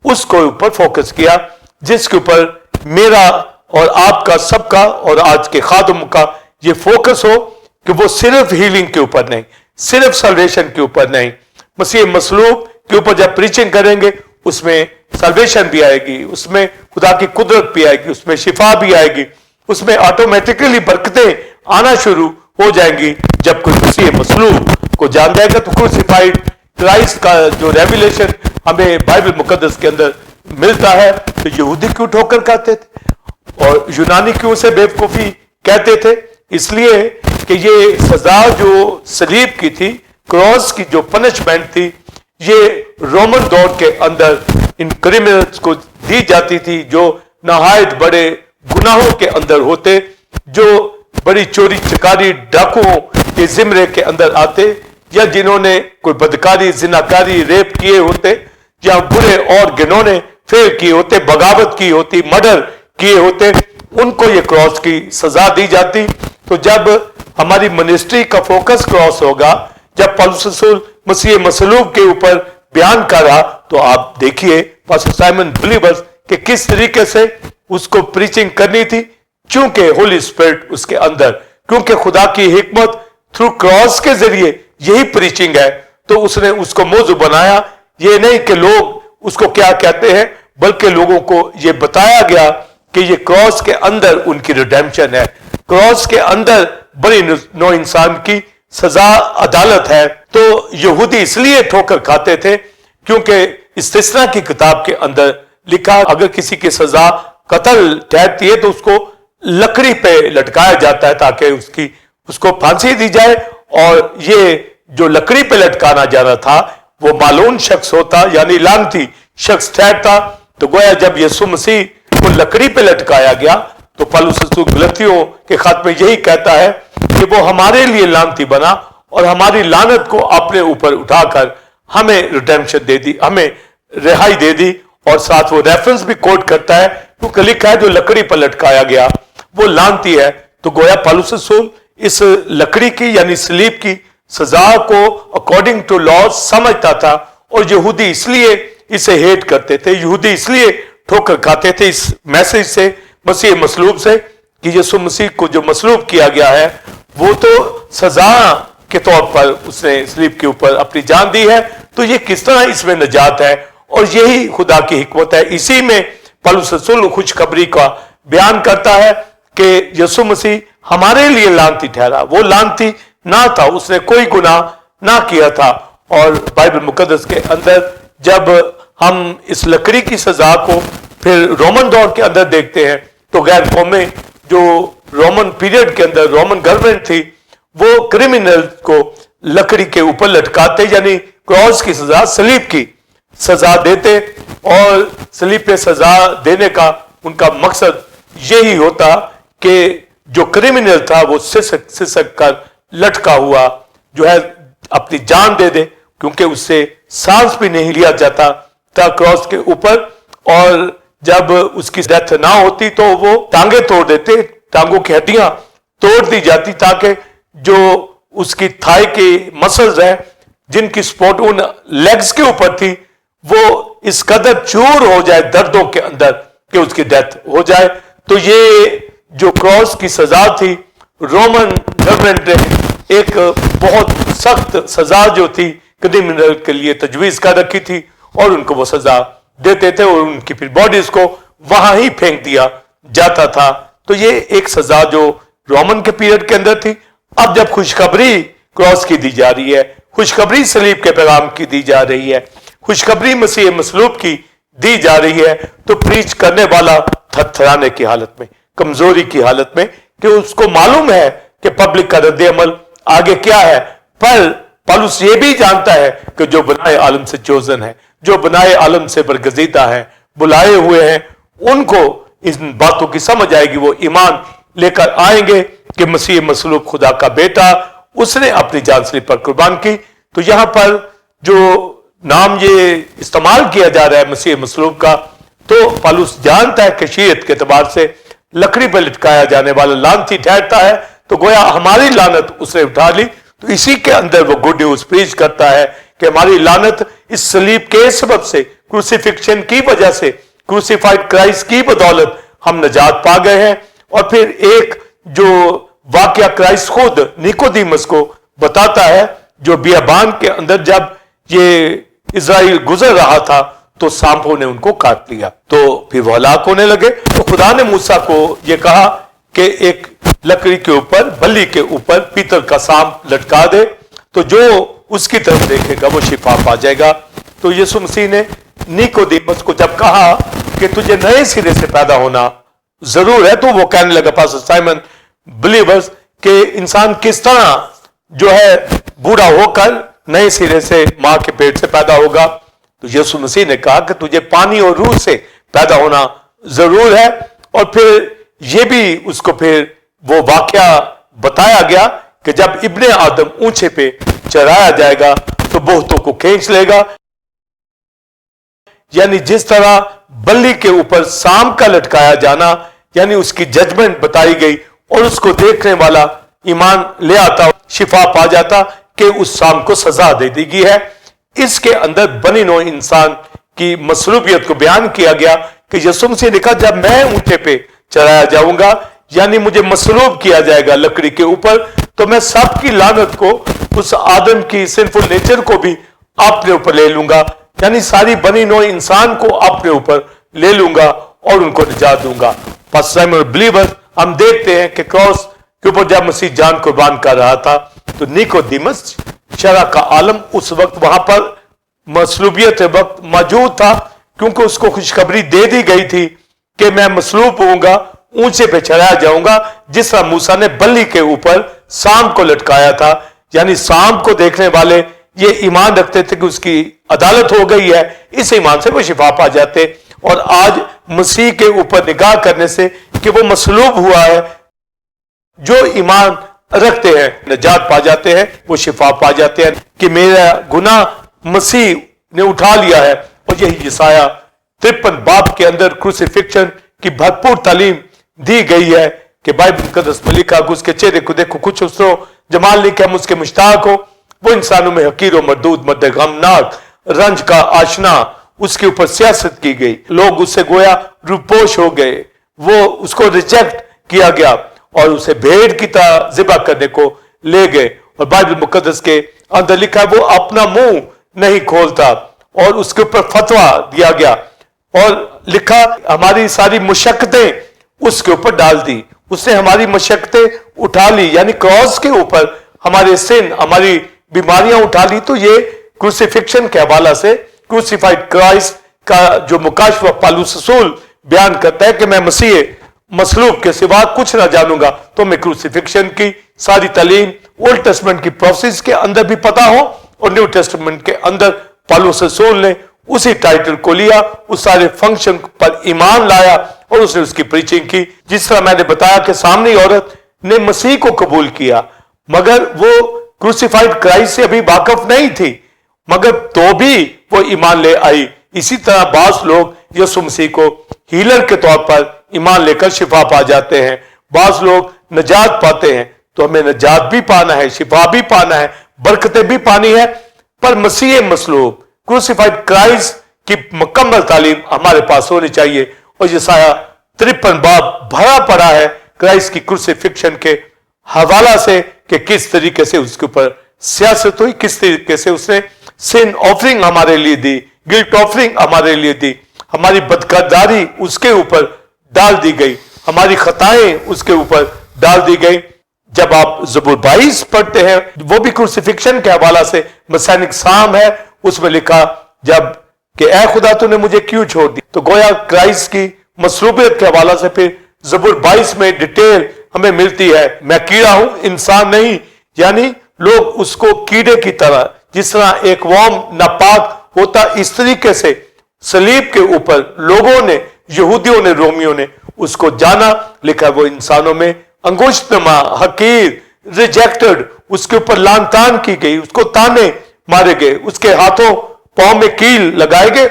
S2: उसको ऊपर फोकस किया, जिसके ऊपर मेरा और आपका, सबका और आज के खादम का ये फोकस हो कि वो सिर्फ हीलिंग के ऊपर नहीं, सिर्फ सल्वेशन के ऊपर नहीं, मसीह मसलूब के ऊपर जब प्रीचिंग करेंगे उसमें सल्वेशन भी आएगी, उसमें खुदा की कुदरत भी आएगी, उसमें शिफा भी आएगी, उसमें ऑटोमेटिकली बरकतें आना शुरू हो जाएंगी। जब कोई मसीह मसलूब को जान जाएगा तो क्रूसिफाइड क्राइस्ट का जो रेवलेशन हमें बाइबल मुकद्दस के अंदर मिलता है, तो यहूदी क्यों ठोकर खाते थे और यूनानी क्यों से बेवकूफी कहते थे? इसलिए कि ये सजा जो सलीब की थी, क्रॉस की जो पनिशमेंट थी, ये रोमन दौर के अंदर इन क्रिमिनल्स को दी जाती थी जो नहायत बड़े गुनाहों के अंदर होते, जो बड़ी चोरी चकारी डाकुओं के जिम्रे के अंदर आते, या जिन्होंने कोई बदकारी, जिनाकारी, रेप किए होते, या बुरे और घिनौने फेल किए होते, बगावत की होती, मर्डर किए होते, उनको ये क्रॉस की सजा दी जाती। तो जब हमारी मिनिस्ट्री का फोकस क्रॉस होगा, जब पौलुस रसूल मसीह मसलूब के ऊपर बयान कर रहा, तो आप देखिए पास्टर साइमन बिलीवर्स कि किस तरीके से उसको प्रीचिंग करनी थी, क्योंकि होली स्पिरिट उसके अंदर, क्योंकि खुदा की हिकमत थ्रू क्रॉस के जरिए यही प्रीचिंग है, तो उसने उसको मौजू बनाया। ये नहीं कि लोग उसको क्या कहते हैं, बल्कि लोगों को ये बताया गया कि ये क्रॉस के अंदर उनकी रिडेम्पशन है, क्रॉस के अंदर बड़ी नो इंसान की सजा अदालत है। तो यहूदी इसलिए ठोकर खाते थे क्योंकि इस्तिस्ना की किताब के अंदर लिखा, अगर किसी की सजा कत्ल ठहरती है तो उसको लकड़ी पे लटकाया जाता है ताकि उसको फांसी दी जाए। और ये जो लकड़ी पे लटकाना जाना था वो मालून शख्स होता, यानी लानती शख्स ठहरता। तो गोया जब यीशु मसीह को लकड़ी पे लटकाया गया, तो पौलुस रसूल गलतियों के खत में यही कहता है कि वो हमारे लिए लानती बना اور ہماری لعنت کو اپنے اوپر اٹھا کر ہمیں ریڈیمپشن دے دی, ہمیں رہائی دے دی. اور ساتھ وہ ریفرنس بھی کوٹ کرتا ہے کیونکہ لکھا ہے جو لکڑی پر لٹکایا گیا وہ لعنتی ہے. تو گویا پالوس رسول اس لکڑی کی یعنی صلیب کی سزا کو اکارڈنگ ٹو لا سمجھتا تھا, اور یہودی اس لیے اسے ہیٹ کرتے تھے, یہودی اس لیے ٹھوکر کھاتے تھے اس میسج سے, مسیح مصلوب سے, کہ یسوع مسیح کو جو مصلوب کیا گیا ہے وہ تو سزا کے طور پر اس نے صلیب کے اوپر اپنی جان دی ہے, تو یہ کس طرح اس میں نجات ہے. اور یہی خدا کی حکمت ہے. اسی میں پالوس رسول خوشخبری کا بیان کرتا ہے کہ یسوع مسیح ہمارے لیے لعنتی ٹھہرا, وہ لعنتی نہ تھا, اس نے کوئی گناہ نہ کیا تھا. اور بائبل مقدس کے اندر جب ہم اس لکڑی کی سزا کو پھر رومن دور کے اندر دیکھتے ہیں تو غیر قومیں جو رومن پیریڈ کے اندر رومن گورنمنٹ تھی وہ کرمنل کو لکڑی کے اوپر لٹکاتے, یعنی کراس کی سزا, صلیب کی سزا دیتے, اور صلیب پہ سزا دینے کا ان کا مقصد یہی ہوتا کہ جو کرمنل تھا وہ سسک کر لٹکا ہوا جو ہے اپنی جان دے دے, کیونکہ اس سے سانس بھی نہیں لیا جاتا تھا کراس کے اوپر. اور جب اس کی ڈیتھ نہ ہوتی تو وہ ٹانگیں توڑ دیتے, ٹانگوں کی ہڈیاں توڑ دی جاتی تاکہ جو اس کی تھائی کی مسلز ہیں جن کی سپورٹ ان لیگز کے اوپر تھی وہ اس قدر چور ہو جائے دردوں کے اندر کہ اس کی ڈیتھ ہو جائے. تو یہ جو کراس کی سزا تھی رومن گورنمنٹ نے ایک بہت سخت سزا جو تھی کرمنل کے لیے تجویز کر رکھی تھی, اور ان کو وہ سزا دیتے تھے اور ان کی پھر باڈیز کو وہاں ہی پھینک دیا جاتا تھا. تو یہ ایک سزا جو رومن کے پیریڈ کے اندر تھی. اب جب خوشخبری کراس کی دی جا رہی ہے, خوشخبری صلیب کے پیغام کی دی جا رہی ہے, خوشخبری مسیح مصلوب کی دی جا رہی ہے, تو پریچ کرنے والا تھرتھرانے کی حالت میں, کمزوری کی حالت میں, کہ اس کو معلوم ہے کہ پبلک کا رد عمل آگے کیا ہے. پر پالوس یہ بھی جانتا ہے کہ جو بنائے عالم سے چوزن ہے, جو بنائے عالم سے برگزیدہ ہے, بلائے ہوئے ہیں, ان کو ان باتوں کی سمجھ آئے گی, وہ ایمان لے کر آئیں گے کہ مسیح مصلوب خدا کا بیٹا, اس نے اپنی جان صلیب پر قربان کی. تو یہاں پر جو نام یہ استعمال کیا جا رہا ہے مسیح مصلوب کا, تو پالوس جانتا ہے کہ شریعت کے اعتبار سے لکڑی پر لٹکایا جانے والا لعنتی ٹھہرتا ہے, تو گویا ہماری لعنت اس نے اٹھا لی. تو اسی کے اندر وہ گڈ نیوز پریچ کرتا ہے کہ ہماری لعنت اس صلیب کے سبب سے, کروسیفکشن کی وجہ سے, کروسیفائڈ کرائسٹ کی بدولت ہم نجات پا گئے ہیں. اور پھر ایک جو واقعہ کرائسٹ خود نیکودیمس کو بتاتا ہے, جو بیابان کے اندر جب یہ اسرائیل گزر رہا تھا تو سانپوں نے ان کو کاٹ لیا, تو پھر وہ ہلاک ہونے لگے. تو خدا نے موسیٰ کو یہ کہا کہ ایک لکڑی کے اوپر, بلی کے اوپر پیتل کا سانپ لٹکا دے, تو جو اس کی طرف دیکھے گا وہ شفا پا جائے گا. تو یسوع مسیح نے نیکودیمس کو جب کہا کہ تجھے نئے سرے سے پیدا ہونا ضرور ہے, تو وہ کہنے لگا پاسٹر سائمن بلیورز کہ انسان کس طرح جو ہے بوڑھا ہو کر نئے سرے سے ماں کے پیٹ سے پیدا ہوگا. تو یسوع مسیح نے کہا کہ تجھے پانی اور روح سے پیدا ہونا ضرور ہے. اور پھر یہ بھی اس کو پھر وہ واقعہ بتایا گیا کہ جب ابن آدم اونچے پہ چڑھایا جائے گا تو بہتوں کو کھینچ لے گا. یعنی جس طرح بلی کے اوپر سانپ کا لٹکایا جانا, یعنی اس کی ججمنٹ بتائی گئی اور اس کو دیکھنے والا ایمان لے آتا, شفا پا جاتا, کہ اس سانپ کو سزا دے دی گئی ہے. اس کے اندر بنی نوع انسان کی مصلوبیت کو بیان کیا گیا کہ یسوع مسیح نے کہا جب میں اونٹے پہ چڑھایا جاؤں گا, یعنی مجھے مصلوب کیا جائے گا لکڑی کے اوپر, تو میں سب کی لعنت کو, اس آدم کی سنفل نیچر کو بھی اپنے اوپر لے لوں گا, یعنی ساری بنی نوع انسان کو اپنے اوپر لے لوں گا اور ان کو نجات دوں گا. بلیور ہم دیکھتے ہیں کہ کراس کے اوپر جب مسیح جان قربان کر رہا تھا تو نیکودیمس شرع کا عالم اس وقت وہاں پر مصلوبیت وقت موجود تھا, کیونکہ اس کو خوشخبری دے دی گئی تھی کہ میں مصلوب ہوں گا, اونچے پہ چڑھایا جاؤں گا, جس طرح موسیٰ نے بلی کے اوپر سانپ کو لٹکایا تھا. یعنی سانپ کو دیکھنے والے یہ ایمان رکھتے تھے کہ اس کی عدالت ہو گئی ہے, اس ایمان سے وہ شفا پا جاتے. اور آج مسیح کے اوپر نگاہ کرنے سے کہ وہ مصلوب ہوا ہے, جو ایمان رکھتے ہیں نجات پا جاتے ہیں, وہ شفا پا جاتے ہیں کہ میرا گناہ مسیح نے اٹھا لیا ہے. اور یہی یسایہ 53 باب کے اندر کروسیفکشن کی بھرپور تعلیم دی گئی ہے کہ بائبل مقدس میں لکھا کہ اس کے چہرے کو دیکھو کچھ حسن و جمال نہیں کہ ہم اس کے مشتاق ہو. وہ انسانوں میں حقیر و مردود, مرد غمناک, رنج کا آشنا, اس کے اوپر سیاست کی گئی, لوگ اس سے گویا روپوش ہو گئے, وہ اس کو ریجیکٹ کیا گیا اور اسے بھیڑ کی طرح ذبح کرنے کو لے گئے. اور بائبل مقدس کے اندر لکھا ہے وہ اپنا منہ نہیں کھولتا, اور اس کے اوپر فتویٰ دیا گیا اور لکھا ہماری ساری مشقتیں اس کے اوپر ڈال دی, اس نے ہماری مشقتیں اٹھا لی, یعنی کراس کے اوپر ہمارے سن, ہماری بیماریاں اٹھا لی. تو یہ کروسیفکشن کے حوالہ سے کروسیفائڈ کرائسٹ کا جو مکاشفہ پالوس رسول بیان کرتا ہے کہ میں مسیح مصلوب کے سوا کچھ نہ جانوں گا, تو میں کروسیفکشن کی ساری تعلیم اولڈ ٹیسٹمنٹ کی پروسیس کے اندر بھی پتا ہو, اور نیو ٹیسٹمنٹ کے اندر پالوس رسول نے اسی ٹائٹل کو لیا, اس سارے فنکشن پر ایمان لایا اور اس نے اس کی پریچنگ کی. جس طرح میں نے بتایا کہ سامنے عورت نے مسیح کو قبول کیا مگر وہ کروسیفائڈ کرائسٹ سے ابھی واقف نہیں تھی, مگر تو بھی وہ ایمان لے آئی. اسی طرح بعض لوگ یسوع مسیح کو ہیلر کے طور پر ایمان لے کر شفا پا جاتے ہیں, بعض لوگ نجات پاتے ہیں. تو ہمیں نجات بھی پانا ہے, شفا بھی پانا ہے, برکتیں بھی پانی ہے, پر مسیح مصلوب کروسیفائڈ کرائسٹ کی مکمل تعلیم ہمارے پاس ہونی چاہیے. اور یسایہ 53 باب بھرا پڑا ہے کرائسٹ کی کروسیفکشن کے حوالہ سے کہ کس طریقے سے اس کے اوپر سیاست ہوئی, کس طریقے سے اس نے سن آفرنگ ہمارے لیے دی, گلٹ آفرنگ ہمارے لیے دی, ہماری بدکرداری اس کے اوپر ڈال دی گئی, ہماری خطائیں اس کے اوپر ڈال دی گئی. جب آپ زبور 22 پڑھتے ہیں وہ بھی کروسیفکشن کے حوالہ سے مسینک سام ہے, اس میں لکھا جب کہ اے خدا تو نے مجھے کیوں چھوڑ دی, تو گویا کرائسٹ کی مصلوبیت کے حوالہ سے پھر زبور 22 میں ڈیٹیل ہمیں ملتی ہے. میں کیڑا ہوں انسان نہیں, یعنی لوگ اس کو کیڑے کی طرح, جس طرح ایک ورم ناپاک ہوتا اس طریقے سے صلیب کے اوپر لوگوں نے, یہودیوں نے, رومیوں نے اس کو جانا. لکھا وہ انسانوں میں انگشت نما, حقیر, ریجیکٹڈ, اس کے اوپر لان تان کی گئی, اس کو تانے مارے گئے, اس کے ہاتھوں پاؤں میں کیل لگائے گئے.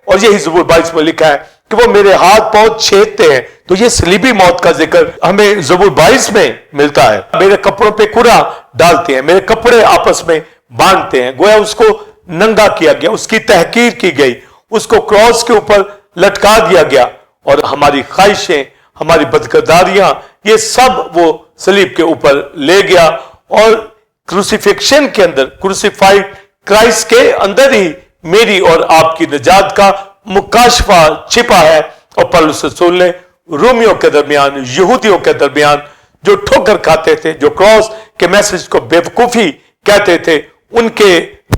S2: اور یہی زبور 22 میں لکھا ہے کہ وہ میرے ہاتھ پاؤں چھیدتے ہیں. تو یہ صلیبی موت کا ذکر ہمیں زبور 22 میں ملتا ہے. میرے کپڑوں پہ کرا ڈالتے ہیں, میرے کپڑے آپس میں باندھتے ہیں, گویا اس کو ننگا کیا گیا, اس کی تحقیر کی گئی, اس کو کراس کے اوپر لٹکا دیا گیا. اور ہماری خواہشیں, ہماری بدکرداریاں, یہ سب وہ صلیب کے اوپر لے گیا. اور کروسیفکشن کے اندر, کروسیفائڈ کرائسٹ کے اندر ہی میری اور آپ کی نجات کا مکاشفہ چھپا ہے. اور پولس رسول نے رومیوں کے درمیان, یہودیوں کے درمیان جو ٹھوکر کھاتے تھے, جو کراس کے میسج کو بیوقوفی کہتے تھے, ان کے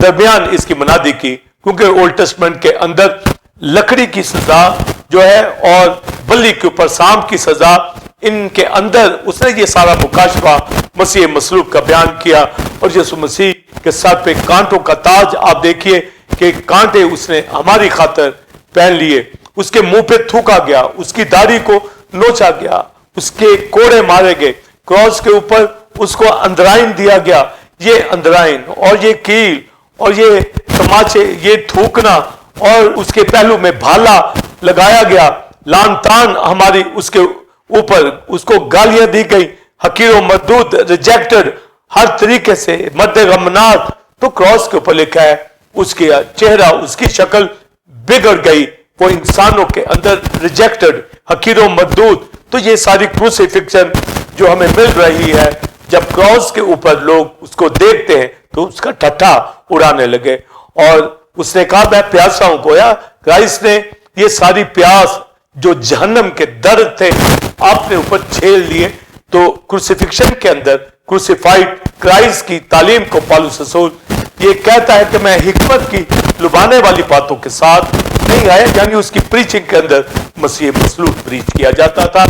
S2: درمیان اس کی منادی کی. کیونکہ اولڈ ٹیسٹمنٹ کے اندر لکڑی کی سزا جو ہے اور بلی کے اوپر سانپ کی سزا, ان کے اندر اس نے یہ سارا مکاشفہ مسیح مصلوب کا بیان کیا. اور یسوع مسیح کے سر پہ کانٹوں کا تاج آپ دیکھیے کہ کانٹے اس نے ہماری خاطر پہن لیے, اس کے منہ پہ تھوکا گیا, اس کی داڑھی کو نوچا گیا, اس کے کوڑے مارے گئے, کراس کے اوپر اس کو اندرائن دیا گیا. یہ اندرائن اور یہ کیل اور یہ تماچے, یہ تھوکنا, اور اس کے پہلو میں بھالا لگایا گیا, لان تان ہماری اس کے اوپر, اس کو گالیاں دی گئی, حقیر و مردود, ریجیکٹڈ ہر طریقے سے, مرد غمناک. تو کراس کے اوپر لکھا ہے اس کی چہرہ, اس کی شکل بگڑ گئی, وہ انسانوں کے اندر ریجیکٹڈ, حقیر و مردود. تو یہ ساری کروسیفکشن جو ہمیں مل رہی ہے, جب کراس کے اوپر لوگ اس کو دیکھتے ہیں تو اس کا ٹھٹھا اڑانے لگے. اور اس نے کہا میں پیاسا ہوں. گویا کرائسٹ نے یہ ساری پیاس جو جہنم کے درد تھے آپ نے اوپر جھیل لیے. تو کروسیفکشن کے اندر کروسیفائڈ کرائسٹ کی تعلیم کو پالوس رسول یہ کہتا ہے کہ میں حکمت کی لبانے والی باتوں کے ساتھ نہیں آیا, یعنی اس کی پریچنگ کے اندر مسیح مصلوب پریچ کیا جاتا تھا,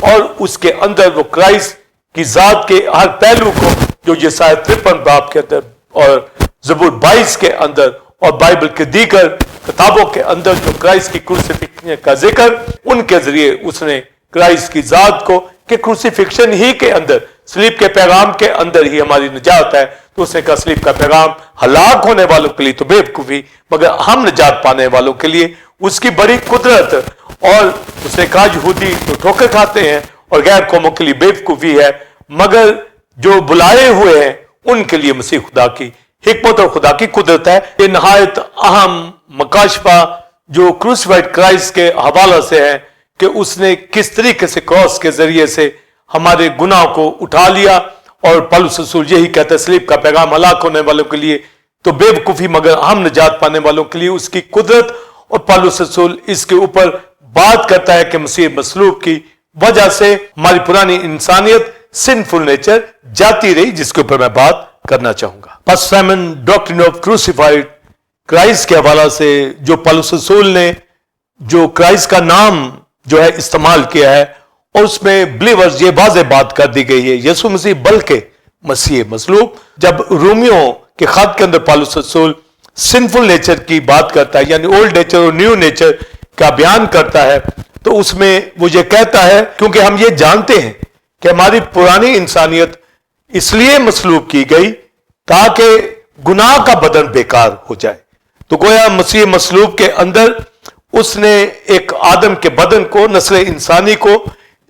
S2: اور اس کے اندر وہ کرائسٹ کی ذات کے ہر پہلو کو جو یسایہ 53 باب کے اندر اور زبور 22 کے اندر اور بائبل کے دیگر کتابوں کے اندر جو کرائسٹ کی کروسیفکشن کا ذکر, ان کے ذریعے اس نے کرائسٹ کی ذات کو کہ کروسیفکشن ہی کے اندر सलीब के पैगाम के अंदर ही हमारी निजात है, तो उसने कहा सलीब का पैगाम हलाक होने वालों के लिए तो बेवकूफी, मगर हम निजात पाने वालों के लिए उसकी बड़ी कुदरत। और उसने कहा यहूदी तो ठोकर खाते हैं और गैर कौमों के लिए बेवकूफी है, मगर जो बुलाए हुए हैं उनके लिए मसीह खुदा की हिकमत और खुदा की कुदरत है। ये नहायत अहम मकाशफा जो क्रूसिफाइड क्राइस्ट के हवाला से है कि उसने किस तरीके से क्रॉस के जरिए से हमारे गुनाह को उठा लिया। और पौलुस रसूल यही कहता है सलीब का पैगाम हलाक होने वालों के लिए तो बेवकूफी, मगर हम निजात पाने वालों के लिए उसकी कुदरत। और पौलुस रसूल इसके ऊपर बात करता है कि मसीह मसलूब की वजह से हमारी पुरानी इंसानियत सिंफुल नेचर जाती रही, जिसके ऊपर मैं बात करना चाहूंगा। Pastor Simon doctrine of crucified Christ के हवाला से जो पौलुस रसूल ने जो क्राइस्ट का नाम जो है इस्तेमाल किया है, और उसमें बिलीवर्स ये वाज़ेह बात कर दी गई है यीशु मसीह बल्कि मसीह मसलूब। जब रोमियो के खत के अंदर पौलुस रसूल सिंफुल नेचर की बात करता है, यानी ओल्ड नेचर और न्यू नेचर का बयान करता है, तो उसमें वो ये कहता है क्योंकि हम ये जानते हैं कि हमारी पुरानी इंसानियत इसलिए मसलूब की गई ताकि गुनाह का बदन बेकार हो जाए। तो गोया मसीह मसलूब के अंदर उसने एक आदम के बदन को, नस्ल इंसानी को,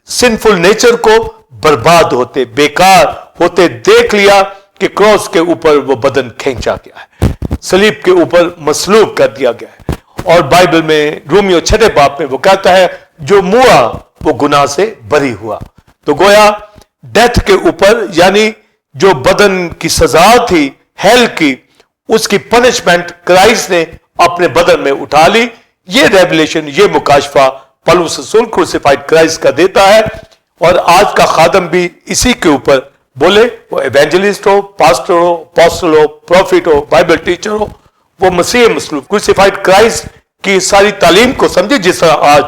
S2: सिंफुल नेचर को बर्बाद होते, बेकार होते देख लिया कि क्रॉस के ऊपर वो बदन खींचा गया है, सलीब के ऊपर मसलूब कर दिया गया है। और बाइबल में रोमियो 6 बाब में वो कहता है जो मुआ वो गुनाह से बरी हुआ। तो गोया डेथ के ऊपर, यानी जो बदन की सजा थी हेल की, उसकी पनिशमेंट क्राइस्ट ने अपने बदन में उठा ली। ये रेवलेशन, ये मुकाशफा पौलुस रसूल क्रूसिफाइड क्राइस्ट का देता है। और आज का खादम भी इसी के ऊपर बोले, वो एवेंजलिस्ट हो, पास्टर हो, अपोस्टल हो, प्रॉफिट हो, बाइबल टीचर हो, वो मसीह मसलूब क्रूसिफाइड क्राइस्ट की सारी तालीम को समझे। जिस तरह आज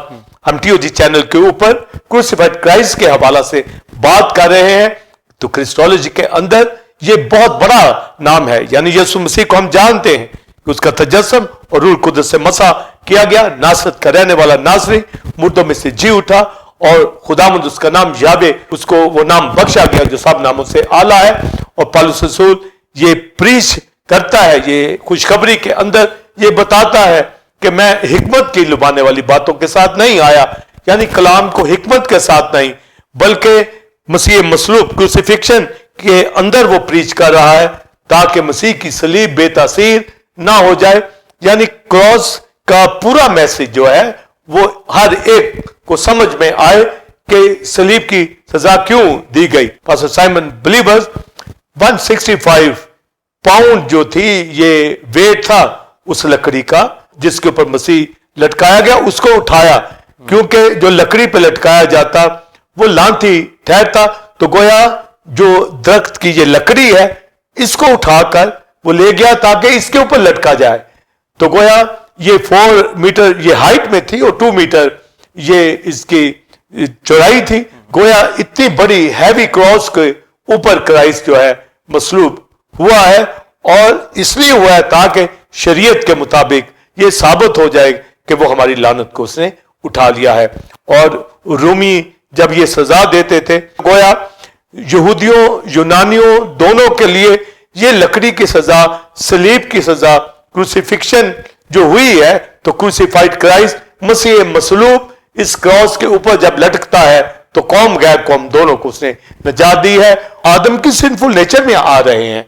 S2: हम टीओजी चैनल के ऊपर क्रूसिफाइड क्राइस्ट के हवाला से बात कर रहे हैं, तो क्रिस्टोलॉजी के अंदर ये बहुत बड़ा नाम है, यानी यीशु मसीह को हम जानते हैं कि उसका तजस्सुम और रूह कुदस से मसा किया गया, नासरत का रहने वाला नासरी मुर्दों में से जी उठा, और खुदावंद उसका नाम यावे, उसको वो नाम बख्शा गया जो सब नामों से आला है। और पौलुस रसूल ये प्रीच करता है, ये खुशखबरी के अंदर ये बताता है कि मैं हिकमत की लुभाने वाली बातों के साथ नहीं आया, यानी कलाम को हिकमत के साथ नहीं, बल्कि मसीह मसलूब क्रूसिफिक्शन के अंदर वो प्रीच कर रहा है ताकि मसीह की सलीब बेतासीर ना हो जाए। यानी क्रॉस का पूरा मैसेज जो है वो हर एक को समझ में आए कि सलीब की सजा क्यों दी गई। पास्टर साइमन बिलीवर्स 165 पाउंड जो थी ये वेट था उस लकड़ी का जिसके ऊपर मसीह लटकाया गया, उसको उठाया, क्योंकि जो लकड़ी पे लटकाया जाता वो लांथी ठहरता। तो गोया जो दरख्त की ये लकड़ी है इसको उठाकर वो ले गया ताकि इसके ऊपर लटका जाए। तो गोया ये 4 मीटर ये हाइट में थी और 2 मीटर ये इसकी चौड़ाई थी। गोया इतनी बड़ी हैवी क्रॉस के ऊपर क्राइस्ट जो है मसलूब हुआ है, और इसलिए हुआ है ताकि शरीयत के मुताबिक ये साबित हो जाए कि वो हमारी लानत को उसने उठा लिया है। और रूमी जब ये सजा देते थे, गोया यहूदियों यूनानियों दोनों के लिए ये लकड़ी की सजा, सलीब की सजा, क्रूसिफिक्शन जो हुई है, तो क्रूसिफाइड क्राइस्ट मसीह मसलूब इस क्रॉस के ऊपर जब लटकता है तो कौम गैर कौम दोनों को उसने नजात दी है। आदम की सिंफुल नेचर में आ रहे हैं।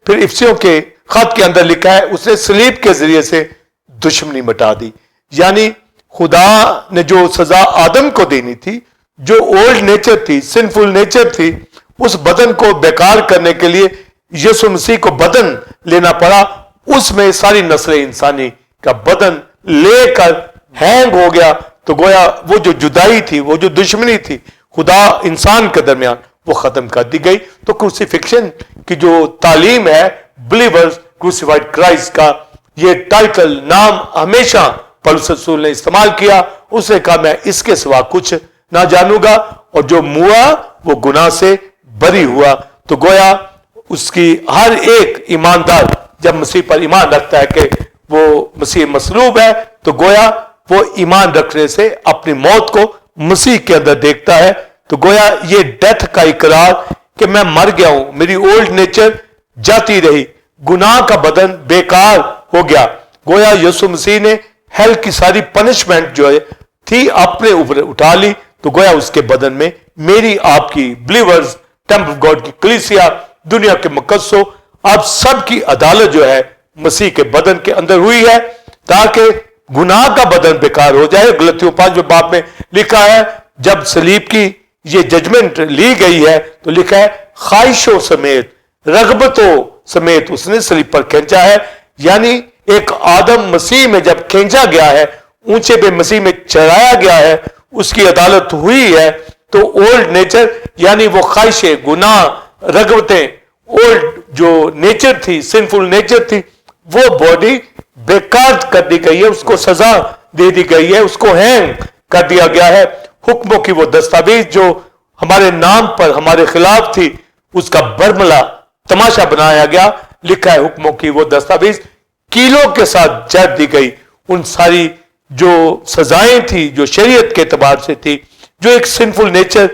S2: फिर इफ्सियों के खत के अंदर लिखा है उसने सलीब के जरिए से दुश्मनी मिटा दी, यानी खुदा ने जो सजा आदम को देनी थी, जो ओल्ड नेचर थी, सिंफुल नेचर थी, उस बदन को बेकार करने के लिए यीशु मसीह को बदन लेना पड़ा। उसमें सारी नस्ल इंसानी का बदन लेकर हैंग हो गया। तो गोया वो जो जुदाई थी, वो जो दुश्मनी थी खुदा इंसान के दरमियान, वो खत्म कर दी गई। तो क्रूसिफिक्शन की जो तालीम है, बिलीवर्स क्रूसिफाइड क्राइस्ट का ये टाइटल नाम हमेशा पौलुस रसूल ने इस्तेमाल किया। उसने कहा मैं इसके सिवा कुछ ना जानूंगा, और जो मुआ वो गुनाह से बरी हुआ। तो गोया उसकी हर एक ईमानदार जब मसीह पर ईमान रखता है कि वो मसीह मसलूब है, तो गोया वो ईमान रखने से अपनी मौत को मसीह के अंदर देखता है। तो गोया ये डेथ का इकरार کہ میں مر گیا ہوں, میری اولڈ نیچر جاتی رہی, گناہ کا بدن بیکار ہو گیا. گویا یسوع مسیح نے ہیل کی ساری پنشمنٹ جو ہے تھی اپنے اوپر اٹھا لی, تو گویا اس کے بدن میں میری آپ کی بلیورز, ٹیمپل آف گاڈ کی کلیسیا, دنیا کے مقدسوں, آپ سب کی عدالت جو ہے مسیح کے بدن کے اندر ہوئی ہے, تاکہ گناہ کا بدن بیکار ہو جائے. غلطیوں 5 باب میں لکھا ہے جب صلیب کی یہ ججمنٹ لی گئی ہے تو لکھا ہے خواہشوں سمیت, رغبتوں سمیت اس نے صلیب پر کھینچا ہے. یعنی ایک آدم مسیح میں جب کھینچا گیا ہے, اونچے پہ مسیح میں چڑھایا گیا ہے, اس کی عدالت ہوئی ہے, تو اولڈ نیچر یعنی وہ خواہشیں, گناہ, رغبتیں, اولڈ جو نیچر تھی, سنفل نیچر تھی, وہ باڈی بیکار کر دی گئی ہے, اس کو سزا دے دی گئی ہے, اس کو ہینگ کر دیا گیا ہے. حکموں کی وہ دستاویز جو ہمارے نام پر ہمارے خلاف تھی, اس کا برملا تماشا بنایا گیا. لکھا ہے حکموں کی وہ دستاویز کیلوں کے ساتھ جڑ دی گئی. ان ساری جو سزائیں تھی جو شریعت کے اعتبار سے تھی, جو ایک سنفل نیچر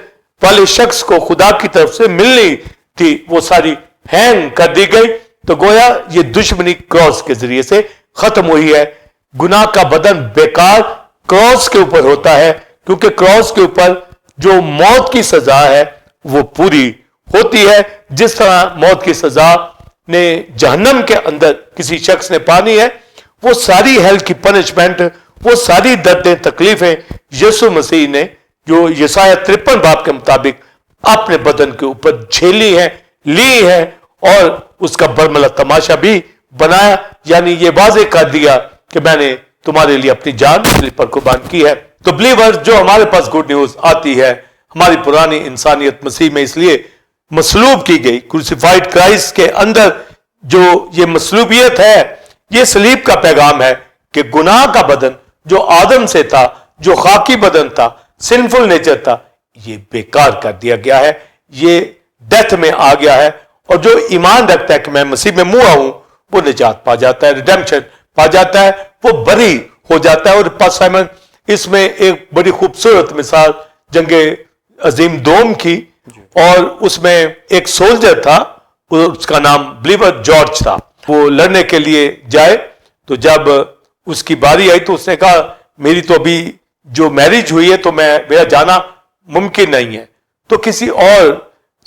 S2: والے شخص کو خدا کی طرف سے ملنی تھی, وہ ساری ہینگ کر دی گئی. تو گویا یہ دشمنی کراس کے ذریعے سے ختم ہوئی ہے. گناہ کا بدن بیکار کراس کے اوپر ہوتا ہے, کیونکہ کراس کے اوپر جو موت کی سزا ہے وہ پوری ہوتی ہے. جس طرح موت کی سزا نے جہنم کے اندر کسی شخص نے پانی ہے, وہ ساری ہیل کی پنشمنٹ, وہ ساری دردیں, تکلیفیں یسوع مسیح نے جو یسایہ 53 باب کے مطابق اپنے بدن کے اوپر جھیلی ہیں, لی ہیں, اور اس کا برملا تماشا بھی بنایا. یعنی یہ واضح کر دیا کہ میں نے تمہارے لیے اپنی جان صلیب پر قربان کی ہے. تو بلیورز, جو ہمارے پاس گڈ نیوز آتی ہے, ہماری پرانی انسانیت مسیح میں اس لیے مصلوب کی گئی. کروسیفائیڈ کرائسٹ کے اندر جو یہ مصلوبیت ہے, یہ صلیب کا پیغام ہے کہ گناہ کا بدن جو آدم سے تھا, جو خاکی بدن تھا, سنفل نیچر تھا, یہ بیکار کر دیا گیا ہے, یہ ڈیتھ میں آ گیا ہے. اور جو ایمان رکھتا ہے کہ میں مسیح میں منہ ہوں, وہ نجات پا جاتا ہے, ریڈیمپشن پا جاتا ہے, وہ بری ہو جاتا ہے. اور پاس سائمن اس میں ایک بڑی خوبصورت مثال جنگ عظیم دوم کی, اور اس میں ایک سولجر تھا, اس کا نام بلیور جارج تھا. وہ لڑنے کے لیے جائے, تو جب اس کی باری آئی تو اس نے کہا میری تو ابھی جو میرج ہوئی ہے تو میرا جانا ممکن نہیں ہے. تو کسی اور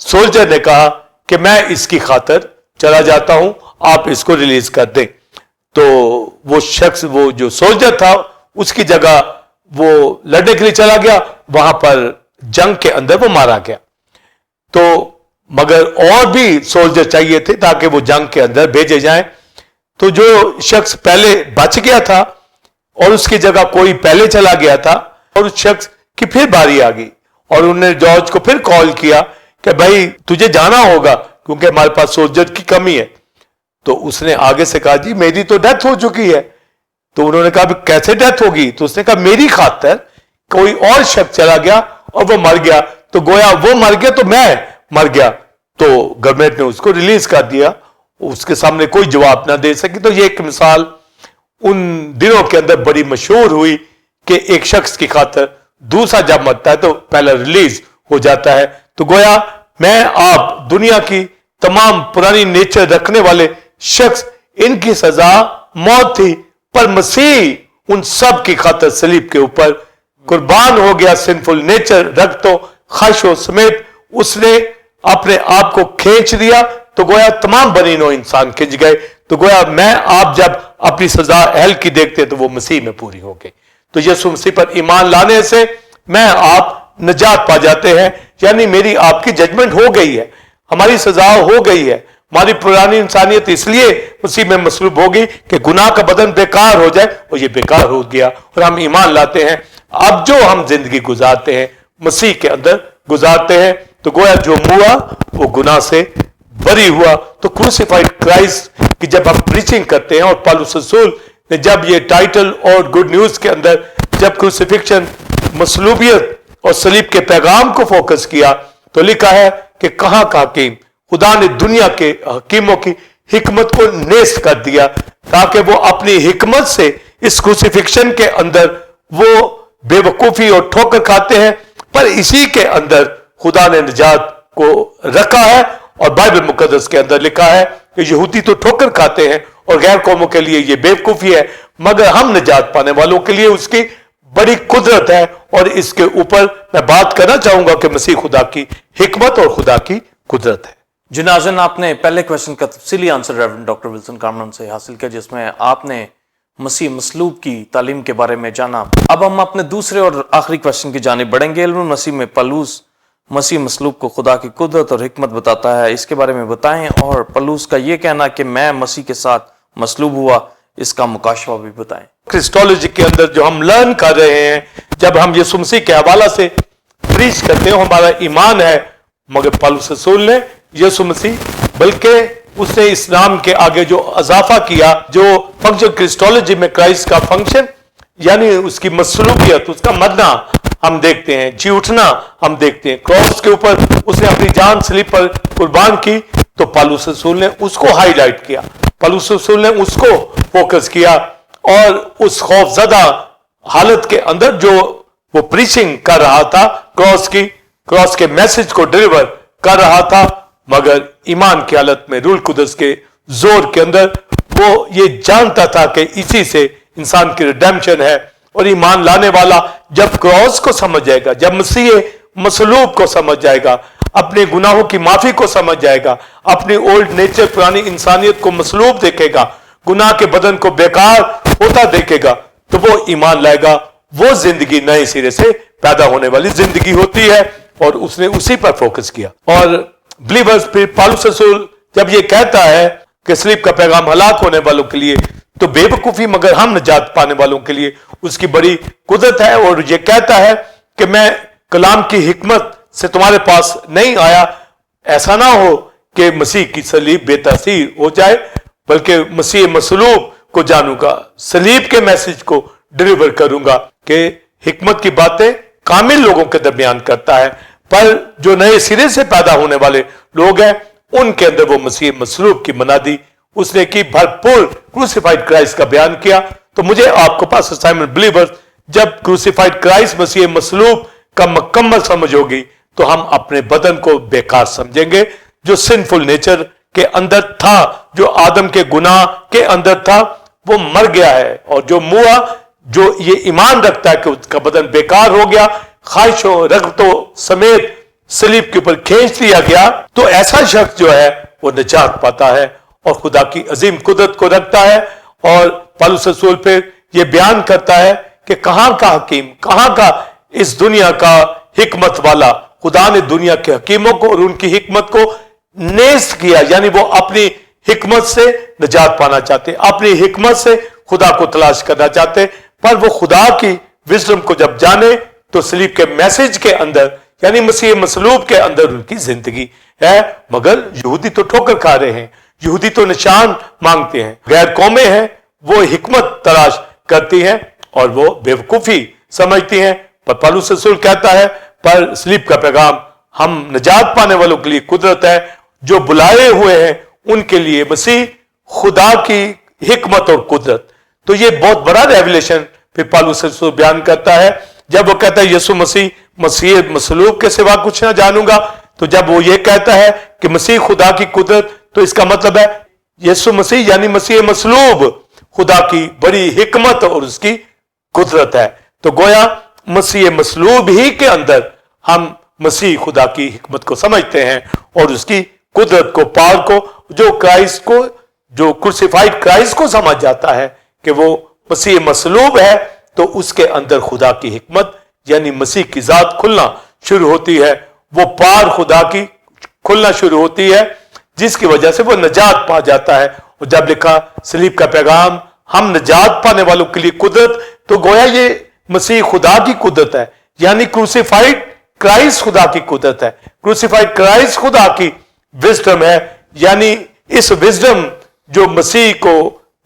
S2: سولجر نے کہا کہ میں اس کی خاطر چلا جاتا ہوں, آپ اس کو ریلیز کر دیں. تو وہ شخص, وہ جو سولجر تھا, اس کی جگہ وہ لڑنے کے لیے چلا گیا, وہاں پر جنگ کے اندر وہ مارا گیا. تو مگر اور بھی سولجر چاہیے تھے تاکہ وہ جنگ کے اندر بھیجے جائیں. تو جو شخص پہلے بچ گیا تھا اور اس کی جگہ کوئی پہلے چلا گیا تھا, اور اس شخص کی پھر باری آ گئی, اور انہوں نے جارج کو پھر کال کیا کہ بھائی تجھے جانا ہوگا کیونکہ ہمارے پاس سولجر کی کمی ہے. تو اس نے آگے سے کہا جی میری تو ڈیتھ ہو چکی ہے. تو انہوں نے کہا کیسے ڈیتھ ہوگی؟ تو اس نے کہا میری خاطر کوئی اور شخص چلا گیا اور وہ مر گیا, تو گویا وہ مر گیا تو میں مر گیا. تو گورنمنٹ نے اس کو ریلیز کر دیا, اس کے سامنے کوئی جواب نہ دے سکی. تو یہ ایک مثال ان دنوں کے اندر بڑی مشہور ہوئی کہ ایک شخص کی خاطر دوسرا جب مرتا ہے تو پہلا ریلیز ہو جاتا ہے. تو گویا میں آپ دنیا کی تمام پرانی نیچر رکھنے والے شخص, ان کی سزا موت تھی, پر مسیح ان سب کی خاطر صلیب کے اوپر قربان ہو گیا. سنفل نیچر رکھتوں خواہشوں سمیت اس نے اپنے آپ کو کھینچ دیا, تو گویا تمام بنی نوع انسان کھنچ گئے. تو گویا میں آپ جب اپنی سزا اہل کی دیکھتے تو وہ مسیح میں پوری ہو گئی. تو یسوع مسیح پر ایمان لانے سے میں آپ نجات پا جاتے ہیں. یعنی میری آپ کی ججمنٹ ہو گئی ہے, ہماری سزا ہو گئی ہے. ہماری پرانی انسانیت اس لیے مسیح میں مصلوب ہوگی کہ گناہ کا بدن بیکار ہو جائے, اور یہ بیکار ہو گیا, اور ہم ایمان لاتے ہیں. اب جو ہم زندگی گزارتے ہیں مسیح کے اندر گزارتے ہیں, تو گویا جو ہوا وہ گناہ سے بری ہوا. تو کروسیفائیڈ کرائسٹ کی جب ہم پریچنگ کرتے ہیں, اور پالوس رسول نے جب یہ ٹائٹل اور گڈ نیوز کے اندر جب کروسیفکشن, مصلوبیت اور صلیب کے پیغام کو فوکس کیا, تو لکھا ہے کہ کہاں کا حکیم, خدا نے دنیا کے حکیموں کی حکمت کو نیست کر دیا تاکہ وہ اپنی حکمت سے اس کروسیفکشن کے اندر وہ بے وقوفی اور ٹھوکر کھاتے ہیں, پر اسی کے اندر خدا نے نجات को रखा है, और बाइबल मुकद्दस के अंदर लिखा है कि यहूदी तो ठोकर खाते हैं और गैर कौमों के लिए ये बेवकूफी है, मगर हम निजात पाने वालों के लिए उसकी बड़ी कुदरत है। और इसके ऊपर मैं बात करना चाहूंगा कि मसीह खुदा की हिकमत और खुदा की कुदरत है।
S1: जी नाज़रीन, आपने पहले क्वेश्चन का तफसीली answer reverend doctor Wilson Carmen से हासिल किया, जिसमें आपने मसीह मसलूब की तालीम के बारे में जाना। अब हम अपने दूसरे और आखिरी क्वेश्चन की जानिब बढ़ेंगे। इल्मुल मसीह में पलूस मसीह मसलूब को खुदा की कुदरत और हिकमत बताता है, इसके बारे में बताएं। और पलूस का ये कहना कि मैं मसीह के साथ मसलूब हुआ, इसका मुकाशवा भी बताएं।
S2: क्रिस्टोलॉजी के अंदर जो हम लर्न कर रहे हैं, जब हम यीशु मसीह के हवाला से प्रीच करते हैं, हमारा ईमान है, मगर पौलुस रसूल ने यीशु मसीह बल्कि उसने इस नाम के आगे जो अजाफा किया, जो फंक्शन क्रिस्टोलॉजी में क्राइस्ट का फंक्शन यानी उसकी मसलूबियत, उसका मरना हम देखते हैं, जी उठना हम देखते हैं, क्रॉस के ऊपर उसने अपनी जान सलीब पर कुर्बान की, तो पौलुस रसूल ने उसको हाईलाइट किया, पौलुस रसूल ने उसको फोकस किया, और उस खौफजदा हालत के अंदर जो वो प्रीचिंग कर रहा था, क्रॉस के मैसेज को डिलीवर कर रहा था, मगर ईमान की हालत में रूल कुदस के जोर के अंदर वो ये जानता था कि इसी से इंसान की रिडेम्पशन है। और ईमान लाने वाला जब क्रॉस को समझ जाएगा, जब मसीह मसलूब को समझ जाएगा, अपने गुनाहों की माफी को समझ जाएगा, अपनी ओल्ड नेचर पुरानी इंसानियत को मसलूब देखेगा, गुनाह के बदन को बेकार होता देखेगा, तो वो ईमान लाएगा। वो जिंदगी नए सिरे से पैदा होने वाली जिंदगी होती है, और उसने उसी पर फोकस किया। और बिलीवर्स, फिर पौलुस रसूल जब ये कहता है कि सलीब का पैगाम हलाक होने वालों के लिए तो बेवकूफी, मगर हम निजात पाने वालों के लिए उसकी बड़ी कुदरत है। और ये कहता है कि मैं कलाम की हिकमत से तुम्हारे पास नहीं आया, ऐसा ना हो कि मसीह की सलीब बेतासीर हो जाए, बल्कि मसीह मसलूब को जानूंगा, सलीब के मैसेज को डिलीवर करूंगा। कि हिकमत की बातें कामिल लोगों के दरमियान करता है, पर जो नए सिरे से पैदा होने वाले लोग हैं, उनके अंदर वो मसीह मसलूब की मनादी उसने की, भरपूर क्रूसिफाइड क्राइस्ट का बयान किया। तो मुझे आपको पास असाइनमेंट, बिलीवर्स, जब क्रूसिफाइड क्राइस्ट मसीह मसलूब का मुकम्मल समझ होगी, तो हम अपने बदन को बेकार समझेंगे, जो सिंफुल नेचर के अंदर था, जो आदम के गुनाह के अंदर था, वो मर गया है। और जो मुआ, जो ये ईमान रखता है कि उसका बदन बेकार हो गया, ख्वाहिशों रगतों समेत सलीब के ऊपर खींच दिया गया, तो ऐसा शख्स जो है वो निजात पाता है और खुदा की अजीम कुदरत को रखता है। और पौलुस रसूल फिर ये बयान करता है कि कहां का हकीम, कहां का इस दुनिया का हिकमत वाला, खुदा ने दुनिया के हकीमों को और उनकी हिकमत को नेस्त किया, यानी वो अपनी हिकमत से निजात पाना चाहते, अपनी हिकमत से खुदा को तलाश करना चाहते, पर वो खुदा की विजडम को जब जाने तो सलीब के मैसेज के अंदर, यानी मसीह मसलूब के अंदर उनकी जिंदगी है। मगर यहूदी तो ठोकर खा रहे हैं, यहूदी तो निशान मांगते हैं, गैर कौमें हैं, वो हिकमत तलाश करती हैं और वो बेवकूफी समझती हैं। पर पौलुस रसूल कहता है, पर सलीब का पैगाम हम निजात पाने वालों के लिए कुदरत है, जो बुलाए हुए हैं उनके लिए मसीह खुदा की हिकमत और कुदरत। तो ये बहुत बड़ा रेवलेशन फिर पौलुस रसूल बयान करता है, जब वो कहता है यीशु मसीह मसलूब के सिवा कुछ ना जानूंगा। तो जब वो ये कहता है कि मसीह खुदा की कुदरत, तो इसका मतलब है यीशु मसीह यानी मसीह मसलूब खुदा की बड़ी हिकमत और उसकी कुदरत है। तो गोया मसीह मसलूब ही के अंदर हम मसीह खुदा की हिकमत को समझते हैं और उसकी कुदरत को, पार को, जो क्राइस्ट को, जो क्रूसिफाइड क्राइस्ट को समझ जाता है कि वो मसीह मसलूब है, तो उसके अंदर खुदा की हिकमत यानी मसीह की जात खुलना शुरू होती है, वो पार खुदा की खुलना शुरू होती है, जिसकी वजह से वो निजात पा जाता है। और जब लिखा सलीब का पैगाम हम निजात पाने वालों के लिए कुदरत, तो गोया ये मसीह खुदा की कुदरत है, यानी क्रूसिफाइड क्राइस्ट खुदा की कुदरत है, क्रूसिफाइड क्राइस्ट खुदा की विजडम है, यानी इस विजडम जो मसीह को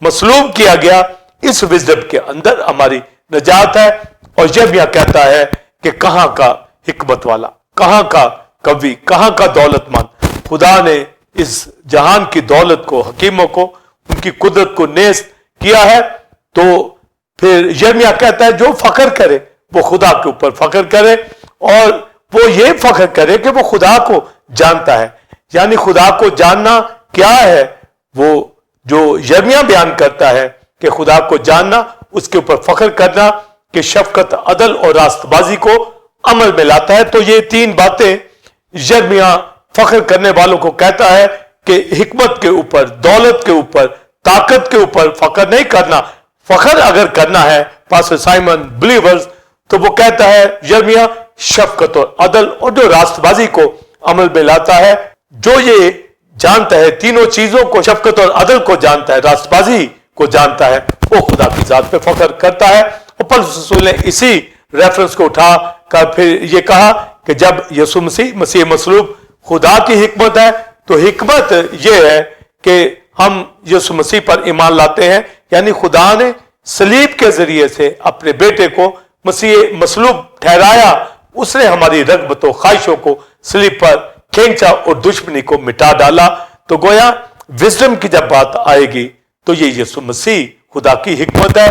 S2: मसलूब किया गया, इस विजडम के अंदर हमारी निजात है। और जब यह कहता है कि कहां का हिकमत वाला, कहां का कवि, कहां का दौलतमंद, खुदा ने इस जहान की दौलत को, हकीमों को, उनकी कुदरत को नेस्त किया है, तो फिर यिर्मयाह कहता है जो फख्र करे वो खुदा के ऊपर फख्र करे, और वो ये फख्र करे कि वो खुदा को जानता है। यानी खुदा को जानना क्या है, वो जो यर्मिया बयान करता है कि खुदा को जानना, उसके ऊपर फख्र करना कि शफकत, अदल और रास्तबाजी को अमल में लाता है। तो ये तीन बातें यर्मिया फख्र करने वालों को कहता है कि हिकमत के ऊपर, दौलत के ऊपर, ताकत के ऊपर फख्र नहीं करना। फख्र अगर करना है पास्टर साइमन बिलीवर्स, तो वो कहता है यर्मिया शफकत और अदल और जो रास्तबाजी को अमल में लाता है, जो ये जानता है तीनों चीजों को, शफकत और अदल को जानता है, रास्तबाजी को जानता है, वो खुदा की जात पे फख्र करता है। और पौलुस रसूल ने इसी रेफरेंस को उठा कर फिर ये कहा कि जब यीशु मसीह मसलूब खुदा की हिकमत है, तो हिकमत ये है कि हम यीशु मसीह पर ईमान लाते हैं, यानी खुदा ने सलीब के जरिए से अपने बेटे को मसीह मसलूब ठहराया, उसने हमारी रगबतों ख्वाहिशों को सलीब पर खींचा और दुश्मनी को मिटा डाला। तो गोया विजडम की जब बात आएगी तो ये यीशु मसीह खुदा की हिकमत है।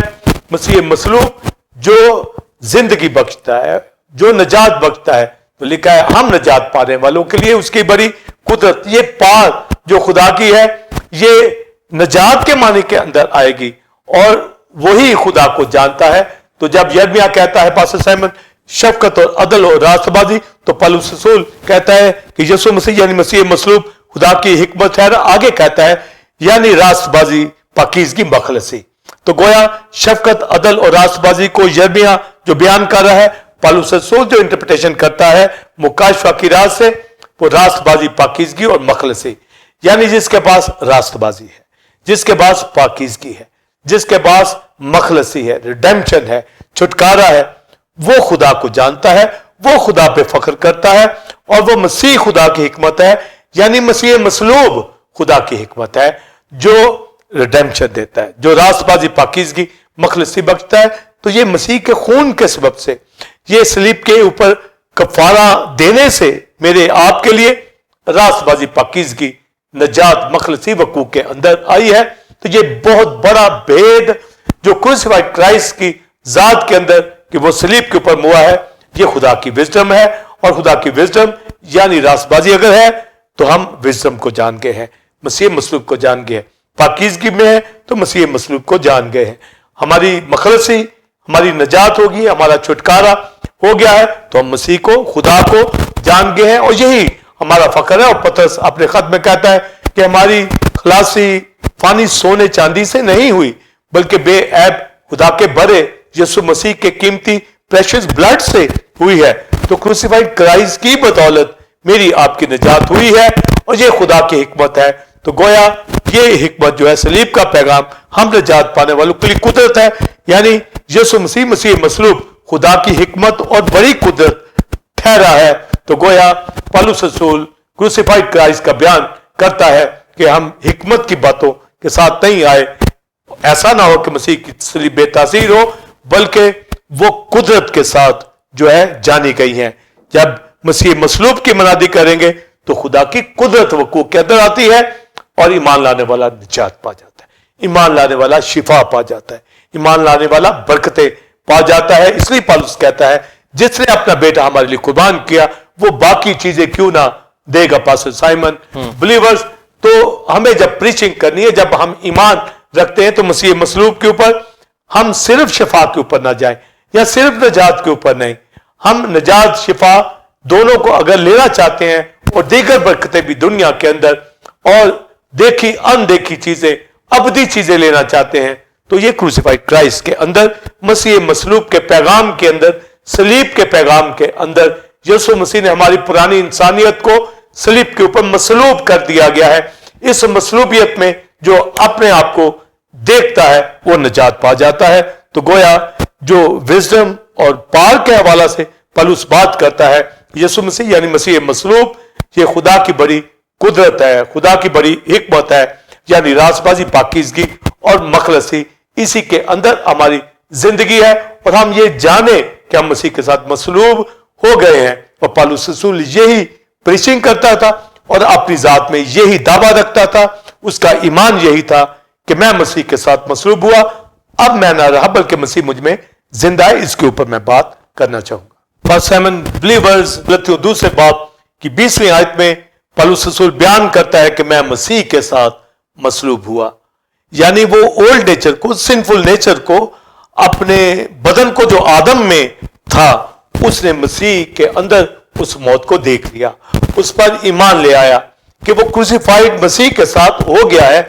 S2: मसीह मसलूब जो जिंदगी बख्शता है, जो नजात बख्शता है, तो लिखा है हम नजात पाने वालों के लिए उसकी बड़ी कुदरत, ये पार जो खुदा की है, ये नजात के माने के अंदर आएगी और वही खुदा को जानता है। तो जब यर्मिया कहता है पास्टर साइमन शफकत और अदल और रास्तबाजी, तो पौलुस रसूल कहता है कि यीशु मसीह यानी मसीह मसलूब खुदा की हिकमत है। आगे कहता है यानी रास्तबाजी, पाकीज़गी, मखलसी। तो गोया शफकत, अदल और रास्तबाजी को यर्मिया जो बयान कर रहा है, पौलुस रसूल जो इंटरप्रिटेशन करता है मुकाशफा की राज से, वो रास्तबाजी, पाकीज़गी और मखलसी, यानी जिसके पास रास्तबाजी है, जिसके पास पाकीज़गी है, जिसके पास मखलसी है, रिडेम्पशन है, छुटकारा है, वो खुदा को जानता है, वो खुदा पे फख्र करता है और वो मसीह खुदा की हिकमत है, यानी मसीह मसलूब खुदा की हिकमत है जो रिडेम्पशन देता है, जो रास्तबाजी, पाकीज़गी, मखलसी बख्शता है। तो ये मसीह के खून के सबब से, ये सलीब के ऊपर कफारा देने से मेरे आपके लिए रास्तबाजी, पाकीज़गी, नजात, मखलसी वकूक के अंदर आई है। तो ये बहुत बड़ा भेद जो क्रूसिफाइड क्राइस्ट की जात के अंदर कि वो सलीब के ऊपर मुआ है, ये खुदा की विजडम है। और खुदा की विजडम यानी रास्तबाजी अगर है तो हम विजडम को जान गए हैं, मसीह मसलूब को जान गए हैं। पाकीज़गी में है तो मसीह मसलूब को जान गए हैं। हमारी मखलसी, हमारी नजात होगी, हमारा छुटकारा हो गया है, तो हम मसीह को, खुदा को जान गए हैं और यही हमारा फख्र है। और पतरस अपने खत में कहता है कि हमारी खलासी फानी सोने चांदी से नहीं हुई, बल्कि बेऐब खुदा के भरे यीशु मसीह के कीमती प्रेशियस ब्लड से हुई है। तो क्रूसिफाइड क्राइस्ट की बदौलत मेरी आपकी निजात हुई है और ये खुदा की हिकमत है। तो गोया ये हिकमत जो है, सलीब का पैगाम, हम निजात पाने वालों के लिए कुदरत है, यानी यीशु मसीह मसलूब खुदा की हिकमत और बड़ी कुदरत ठहरा है। तो गोया पौलुस रसूल क्रूसिफाइड क्राइस्ट का बयान करता है कि हम हिकमत की बातों के साथ नहीं आए, ऐसा ना हो कि मसीह की सलीब बेतासीर हो, बल्कि वो कुदरत के साथ जो है जानी गई है। जब मसीह मसलूब की मनादी करेंगे तो खुदा की कुदरत वकूक के अंदर आती है और ईमान लाने वाला निजात पा जाता है, ईमान लाने वाला शिफा पा जाता है, ईमान लाने वाला बरकतें पा जाता है। इसलिए पौलुस कहता है जिसने अपना बेटा हमारे लिए कुर्बान किया, वो बाकी चीजें क्यों ना देगा। पास्टर साइमन बिलीवर्स, तो हमें जब प्रीचिंग करनी है, जब हम ईमान रखते हैं, तो मसीह मसलूब के ऊपर हम सिर्फ शिफा के ऊपर ना जाएं या सिर्फ नजात के ऊपर नहीं, हम नजात, शिफा दोनों को अगर लेना चाहते हैं और दीगर बरकतें भी दुनिया के अंदर और देखी अनदेखी चीजें, अबदी चीजें लेना चाहते हैं, तो ये क्रूसिफाइड क्राइस्ट के अंदर, मसीह मसलूब के पैगाम के अंदर, सलीब के पैगाम के अंदर यीशु मसीह ने हमारी पुरानी इंसानियत को सलीब के ऊपर मसलूब कर दिया गया है। इस मसलूबियत में जो अपने आप को देखता है वो निजात पा जाता है। तो गोया जो विजडम और पार के हवाला से पौलुस बात करता है, यीशु मसीह यानी मसीह मसलूब, ये खुदा की बड़ी कुदरत है, खुदा की बड़ी हिकमत है, यानी रास्तबाजी, पाकीज़गी और मखलसी, इसी के अंदर हमारी जिंदगी है। और हम ये जाने कि हम मसीह के साथ मसलूब हो गए हैं। और पौलुस रसूल यही प्रीचिंग करता था और अपनी जात में यही दावा रखता था, उसका ईमान यही था कि मैं मसीह के साथ मसलूब हुआ, अब मैं ना रहा बल्कि मसीह मुझ में जिंदा है। इसके ऊपर मैं बात करना चाहूंगा। फर्स्ट साइमन बिलीवर्स, गलतियों दूसरे बाब की 20वीं आयत में पौलुस रसूल बयान करता है कि मैं मसीह के साथ मसलूब हुआ, यानी वो ओल्ड नेचर को, सिंफुल नेचर को, अपने बदन को जो आदम में था, उसने मसीह के अंदर उस मौत को देख लिया, उस पर ईमान ले आया कि वो क्रूसिफाइड मसीह के साथ हो गया है।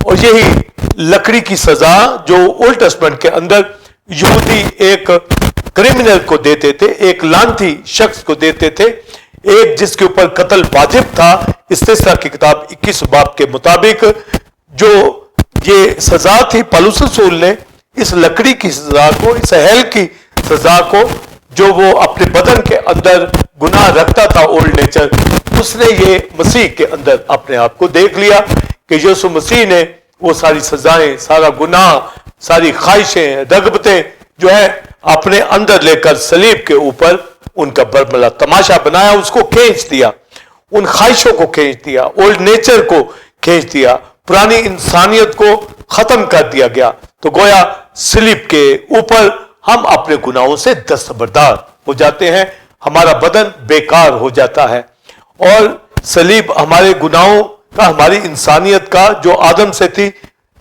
S2: और यही लकड़ी की सजा जो ओल्ड टेस्टमेंट के अंदर यहूदी एक क्रिमिनल को देते थे, एक लांती शख्स को देते थे, एक जिसके ऊपर कत्ल वाजिब था, इस्तिस्ना की किताब 21 बाब के मुताबिक जो ये सजा थी, पौलुस रसूल ने इस लकड़ी की सजा को, इस हेल की सजा को, जो वो अपने बदन के अंदर गुनाह रखता था ओल्ड नेचर, उसने ये मसीह के अंदर अपने आप को देख लिया कि यीशु मसीह ने वो सारी सजाएं, सारा गुनाह, सारी ख्वाहिशें, रगबतें जो है अपने अंदर लेकर सलीब के ऊपर उनका बरमला तमाशा बनाया, उसको खींच दिया, उन ख्वाहिशों को खींच दिया, ओल्ड नेचर को खींच दिया, पुरानी इंसानियत को खत्म कर दिया गया। तो गोया सलीब के ऊपर हम अपने गुनाहों से दस्तबरदार हो जाते हैं, हमारा बदन बेकार हो जाता है और सलीब हमारे गुनाहों का, हमारी इंसानियत का जो आदम से थी,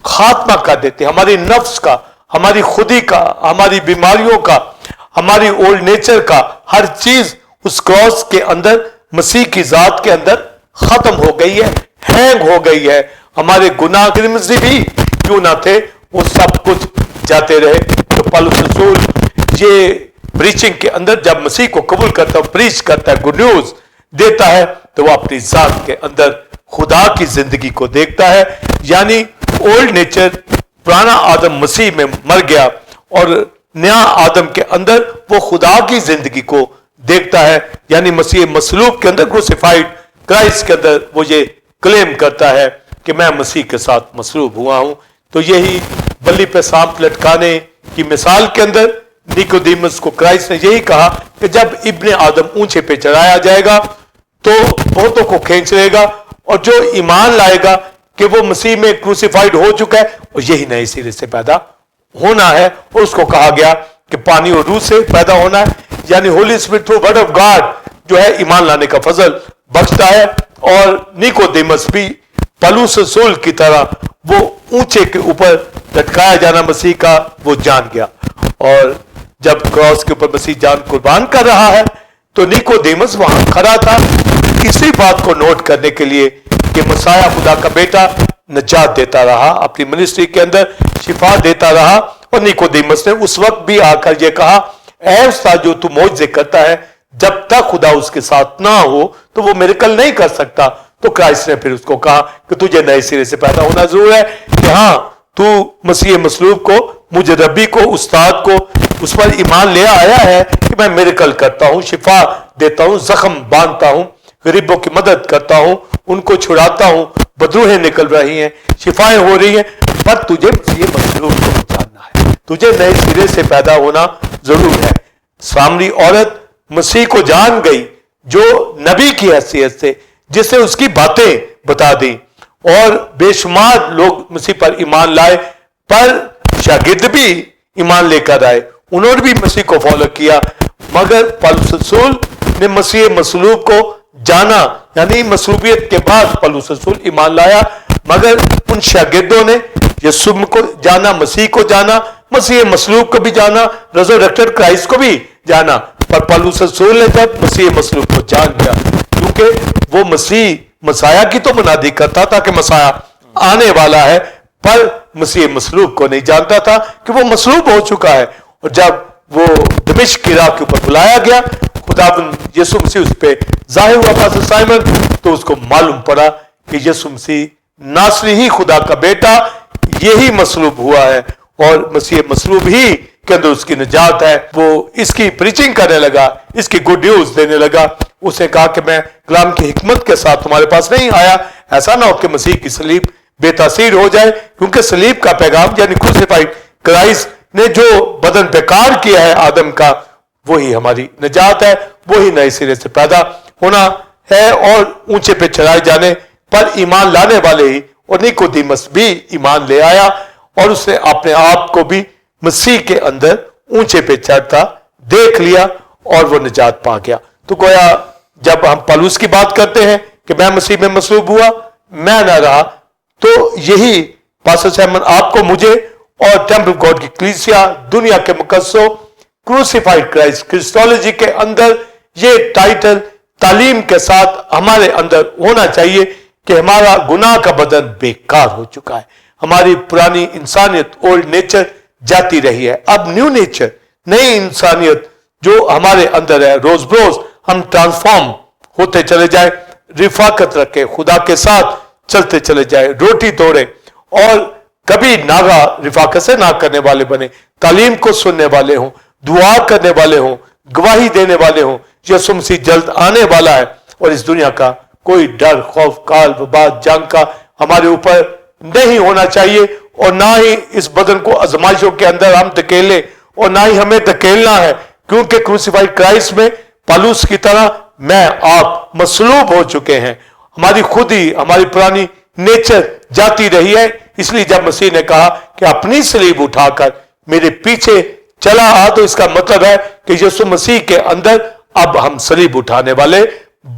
S2: खात्मा कर देते, हमारी नफ्स का, हमारी खुदी का, हमारी बीमारियों का, हमारी ओल्ड नेचर का, हर चीज उस क्रॉस के अंदर, मसीह की जात के अंदर खत्म हो गई है, हैंग हो गई है। हमारे गुनाह क्रिमिनल भी क्यों ना थे, वो सब कुछ जाते रहे। तो पौलुस रसूल ये प्रीचिंग के अंदर जब मसीह को कबूल करता है, प्रीच करता है, गुड न्यूज देता है, तो वो अपनी जात के अंदर खुदा की जिंदगी को देखता है, यानी ओल्ड नेचर, पुराना आदम मसीह में मर गया और नया आदम के अंदर वो खुदा की जिंदगी को देखता है, यानी मसीह मसलूब के अंदर, क्रूसिफाइड क्राइस्ट के अंदर वो ये क्लेम करता है कि मैं मसीह के साथ मसलूब हुआ हूं। तो यही बल्ली पे सांप लटकाने की मिसाल के अंदर निकोदेमुस को क्राइस्ट ने यही कहा कि जब इब्ने आदम ऊंचे पे चढ़ाया जाएगा तो बहुतों को खींच लेगा, और जो ईमान लाएगा कि वो मसीह में क्रूसिफाइड हो चुका है और यही नए सिरे से पैदा होना है। और उसको कहा गया कि पानी और रूह से पैदा होना है, यानी Holi spirit through word of God जो है ईमान लाने का फजल बख्शता है। और निकोदेमुस भी पौलुस रसूल की तरह वो ऊंचे के ऊपर लटकाया जाना मसीह का वो जान गया, और जब क्रॉस के ऊपर मसीह जान कुर्बान कर रहा है तो निकोदेमुस वहां खड़ा था इसी बात को नोट करने के लिए कि मसाया खुदा का बेटा नजात देता रहा, अपनी मिनिस्ट्री के अंदर शिफा देता रहा। और निकोदेमुस ने उस वक्त भी आकर ये कहा, ऐ उस्ताद जो तू मौजज़े करता है, जब तक खुदा उसके साथ ना हो तो वो मिरेकल नहीं कर सकता। तो क्राइस्ट ने फिर उसको कहा कि तुझे नए सिरे से पैदा होना जरूर है, कि हाँ तू मसीह मसलूब को, मुझे रब्बी को, उस्ताद को, उस पर ईमान ले आया है कि मैं मिरेकल करता हूं, शिफा देता हूं, जख्म बांधता हूं, गरीबों की मदद करता हूं, उनको छुड़ाता हूं, बदरूहें निकल रही हैं, शिफाएं हो रही हैं, पर तुझे ये मसलूब को जानना है, तुझे नए सिरे से पैदा होना जरूर है। सामरी औरत मसीह को जान गई जो नबी की हैसियत से, जिसे उसकी बातें बता दी, और बेशुमार लोग मसीह पर ईमान लाए, पर शागिर्द भी ईमान लेकर आए, उन्होंने भी मसीह को फॉलो किया। मगर पौलुस रसूल ने मसीह मसलूब को जाना, यानी मसलूबियत के बाद पौलुस रसूल ईमान लाया, मगर उन शागिर्दों ने यीशु को जाना, मसीह को जाना, मसीह मसलूब को भी जाना, रेज़रेक्टेड क्राइस्ट को भी जाना। पर पौलुस रसूल ने जब मसीह मसलूब को जान लिया, क्योंकि वो मसीह मसाया की तो मुनादी करता था कि मसाया आने वाला है, पर मसीह मसलूब को नहीं जानता था कि वो मसलूब हो चुका है। और जब वो दमिश्क की राह के ऊपर बुलाया गया, खुदावंद यीशु मसीह उस पे जाहिर हुआ पास्टर साइमन, तो उसको मालूम पड़ा कि यीशु मसीह नासरी ही खुदा का बेटा, यही मसलूब हुआ है, और मसीह मसलूब ही के अंदर उसकी निजात है। वो इसकी प्रीचिंग करने लगा, इसकी गुड न्यूज देने लगा। उसने कहा कि मैं कलाम की हिकमत के साथ तुम्हारे पास नहीं आया, ऐसा ना हो कि मसीह की सलीब बेतासीर हो जाए, क्योंकि सलीब का पैगाम यानी क्रूसिफाइड क्राइस्ट ने जो बदन बेकार किया है आदम का, वही हमारी निजात है, वही नए सिरे से पैदा होना है। और ऊंचे पे चढ़ाए जाने पर ईमान लाने वाले ही, और निकोदेमुस भी ईमान ले आया, और उसने अपने आप को भी मसीह के अंदर ऊंचे पे चढ़ता देख लिया, और वो निजात पा गया। तो गोया जब हम पौलुस की बात करते हैं کہ میں مسیح میں مصلوب ہوا, میں نہ رہا. تو یہی پاسٹر سائمن آپ کو, مجھے اور ٹیمپل آف گاڈ کی کلیسیا, دنیا کے مقدسوں, کروسیفائڈ کرائسٹ کرسٹولوجی کے اندر یہ ٹائٹل تعلیم کے ساتھ ہمارے اندر ہونا چاہیے کہ ہمارا گناہ کا بدن بیکار ہو چکا ہے. ہماری پرانی انسانیت, اولڈ نیچر جاتی رہی ہے. اب نیو نیچر, نئی انسانیت جو ہمارے اندر ہے, روز بروز ہم ٹرانسفارم ہوتے چلے جائیں, رفاقت رکھے, خدا کے ساتھ چلتے چلے جائیں, روٹی توڑے اور کبھی ناغا رفاقت سے نہ کرنے والے بنے, تعلیم کو سننے والے ہوں, دعا کرنے والے ہوں, گواہی دینے والے ہوں. یسوع مسیح جلد آنے والا ہے اور اس دنیا کا کوئی ڈر, خوف, کال, وبا, جنگ کا ہمارے اوپر نہیں ہونا چاہیے, اور نہ ہی اس بدن کو آزمائشوں کے اندر ہم دھکیلیں, اور نہ ہی ہمیں دھکیلنا ہے, کیونکہ کروسیفائڈ کرائسٹ میں پالوس کی طرح میں آپ مصلوب ہو چکے ہیں. ہماری خودی, ہماری پرانی نیچر جاتی رہی ہے. اس لیے جب مسیح نے کہا کہ اپنی صلیب اٹھا کر میرے پیچھے چلا آ, تو اس کا مطلب ہے کہ یسوع مسیح کے اندر اب ہم صلیب اٹھانے والے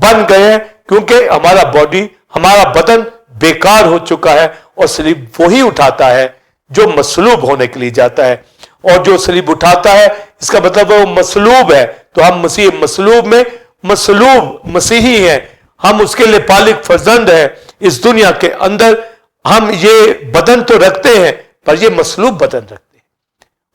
S2: بن گئے ہیں, کیونکہ ہمارا باڈی, ہمارا بدن بیکار ہو چکا ہے, اور صلیب وہی اٹھاتا ہے جو مصلوب ہونے کے لیے جاتا ہے. اور جو صلیب اٹھاتا ہے اس کا مطلب وہ مصلوب ہے. تو ہم مسیح مصلوب میں مصلوب مسیحی ہیں, ہم اس کے لیے پالک فرزند ہیں. اس دنیا کے اندر ہم یہ بدن تو رکھتے ہیں, پر یہ مصلوب بدن رکھتے ہیں,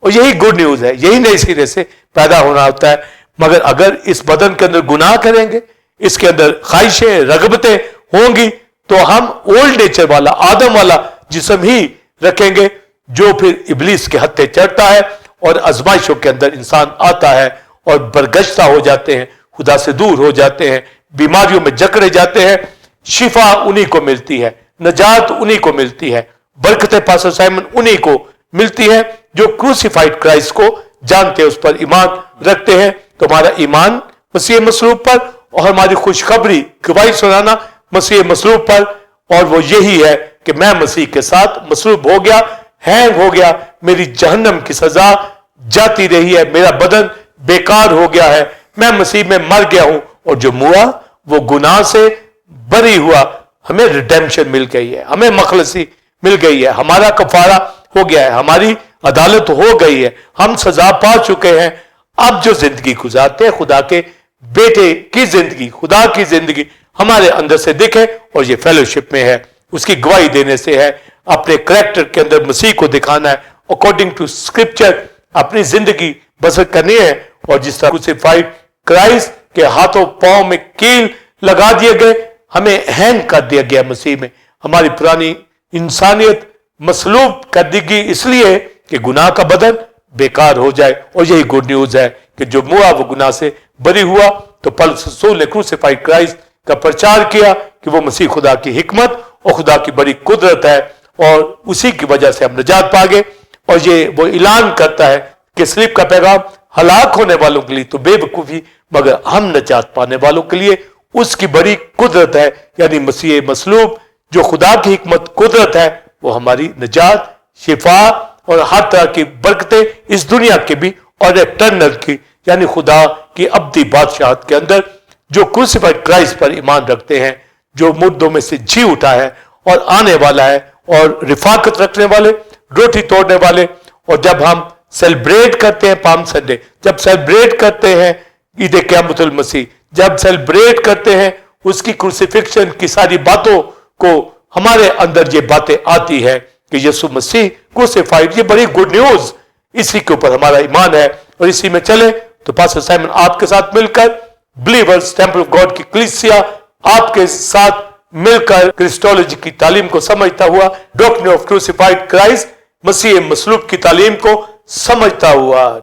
S2: اور یہی گڈ نیوز ہے, یہی نئے سرے سے پیدا ہونا ہوتا ہے. مگر اگر اس بدن کے اندر گناہ کریں گے, اس کے اندر خواہشیں, رغبتیں ہوں گی, تو ہم اولڈ نیچر والا, آدم والا جسم ہی رکھیں گے, جو پھر ابلیس کے ہتھے چڑھتا ہے, اور آزمائشوں کے اندر انسان آتا ہے اور برگشتہ ہو جاتے ہیں, خدا سے دور ہو جاتے ہیں, بیماریوں میں جکڑے جاتے ہیں. شفا انہی کو ملتی ہے, نجات انہی کو ملتی ہے, برکت پاسٹر سائمن انہی کو ملتی ہے جو کروسیفائڈ کرائسٹ کو جانتے ہیں, اس پر ایمان رکھتے ہیں. تو ہمارا ایمان مسیح مصلوب پر, اور ہماری خوشخبری, گواہی سنانا مسیح مصلوب پر, اور وہ یہی ہے کہ میں مسیح کے ساتھ مصلوب ہو گیا, ہینگ ہو گیا, میری جہنم کی سزا جاتی رہی ہے, میرا بدن بیکار ہو گیا ہے, میں مسیح میں مر گیا ہوں, اور جو موا وہ گناہ سے بری ہوا, ہمیں ریڈیمشن مل گئی ہے, ہمیں مخلصی مل گئی ہے, ہمارا کفارہ ہو گیا ہے, ہماری عدالت ہو گئی ہے, ہم سزا پا چکے ہیں. اب جو زندگی گزارتے ہیں, خدا کے بیٹے کی زندگی, خدا کی زندگی ہمارے اندر سے دکھے, اور یہ فیلوشپ میں ہے, اس کی گواہی دینے سے ہے, اپنے کریکٹر کے اندر مسیح کو دکھانا ہے, اکارڈنگ ٹو اسکرپچر اپنی زندگی بسر کرنی ہے. اور جس طرح کروسیفائڈ کرائسٹ کے ہاتھوں پاؤں میں کیل لگا دیے گئے, ہمیں ہینگ کر دیا گیا مسیح میں, ہماری پرانی انسانیت مصلوب کر دی گئی, اس لیے کہ گناہ کا بدن بیکار ہو جائے. اور یہی گڈ نیوز ہے کہ جو موا وہ گناہ سے بری ہوا. تو پولس رسول نے کروسیفائڈ کرائسٹ کا پرچار کیا کہ وہ مسیح خدا کی حکمت اور خدا کی بڑی قدرت ہے, اور اسی کی وجہ سے ہم نجات پا گئے. اور یہ وہ اعلان کرتا ہے کہ صلیب کا پیغام ہلاک ہونے والوں کے لیے تو بے وقوفی, مگر ہم نجات پانے والوں کے لیے اس کی بڑی قدرت ہے, یعنی مسیح مصلوب جو خدا کی حکمت قدرت ہے, وہ ہماری نجات, شفا اور ہر طرح کی برکتیں اس دنیا کے بھی اور ایٹرنل کی, یعنی خدا کی ابدی بادشاہت کے اندر جو کروسیفائڈ کرائسٹ پر ایمان رکھتے ہیں, جو مردوں میں سے جی اٹھا ہے اور آنے والا ہے, اور رفاقت رکھنے والے, روٹی توڑنے والے. اور جب ہم سیلیبریٹ کرتے ہیں پام سنڈے, جب سیلیبریٹ کرتے ہیں عید قیامت المسیح, جب سیلیبریٹ کرتے ہیں اس کی کروسیفکشن کی ساری باتوں کو, ہمارے اندر یہ باتیں آتی ہے کہ یسوع مسیح کروسیفائڈ, یہ بڑی گڈ نیوز, اسی کے اوپر ہمارا ایمان ہے, اور اسی میں چلے. تو پاسٹر سائمن آپ کے ساتھ مل کر, بلیورز ٹیمپل آف گاڈ کی کلیسیا آپ کے ساتھ مل کر کرسٹولوجی کی تعلیم کو سمجھتا ہوا, ڈاکٹرن آف کروسیفائڈ کرائسٹ, مسیح مصلوب کی تعلیم کو سمجھتا ہوا,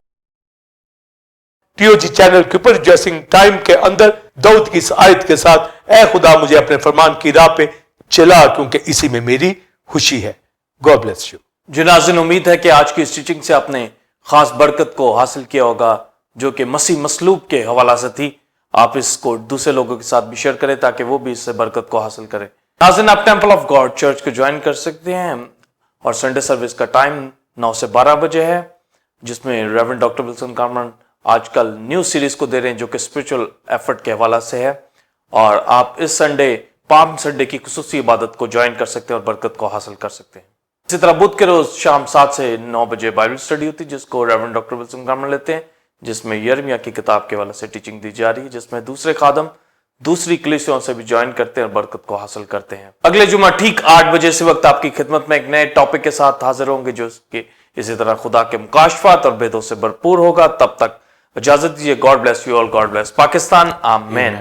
S2: ٹی او جی چینل کے اوپر ڈریسنگ ٹائم کے اندر داؤد کی اس آیت کے ساتھ, اے خدا مجھے اپنے فرمان کی راہ پہ چلا, کیونکہ اسی میں میری خوشی ہے. God bless you.
S1: جو ناظرین, امید ہے کہ آج کی اس ٹیچنگ سے آپ نے خاص برکت کو حاصل کیا ہوگا, جو کہ مسیح مصلوب کے حوالہ سے تھی. آپ اس کو دوسرے لوگوں کے ساتھ بھی شیئر کریں تاکہ وہ بھی اس سے برکت کو حاصل کریں. ناظرین, آپ ٹیمپل آف گاڈ چرچ کو جوائن کر سکتے ہیں, اور سنڈے سروس کا ٹائم 9 سے 12 بجے ہے, جس میں ریورنڈ ڈاکٹر ولسن کارمن آج کل نیو سیریز کو دے رہے ہیں جو کہ اسپرچل ایفرٹ کے حوالہ سے ہے. اور آپ اس سنڈے پام سنڈے کی خصوصی عبادت کو جوائن کر سکتے ہیں اور برکت کو حاصل کر سکتے ہیں. اسی طرح بدھ کے روز شام 7 سے 9 بجے بائبل اسٹڈی ہوتی ہے جس کو ریورنڈ ڈاکٹر ولسن کامرن لیتے ہیں, جس میں یرمیہ کی کتاب کے حوالے سے ٹیچنگ دی جا رہی ہے, جس میں دوسرے خادم دوسری کلیسیوں سے بھی جوائن کرتے ہیں اور برکت کو حاصل کرتے ہیں. اگلے جمعہ ٹھیک 8 بجے سے وقت آپ کی خدمت میں ایک نئے ٹاپک کے ساتھ حاضر ہوں گے جو کہ اسی طرح خدا کے مکاشفات اور بھیدوں سے بھرپور ہوگا. تب تک اجازت دیجیے. God bless you all. God bless Pakistan. آمین.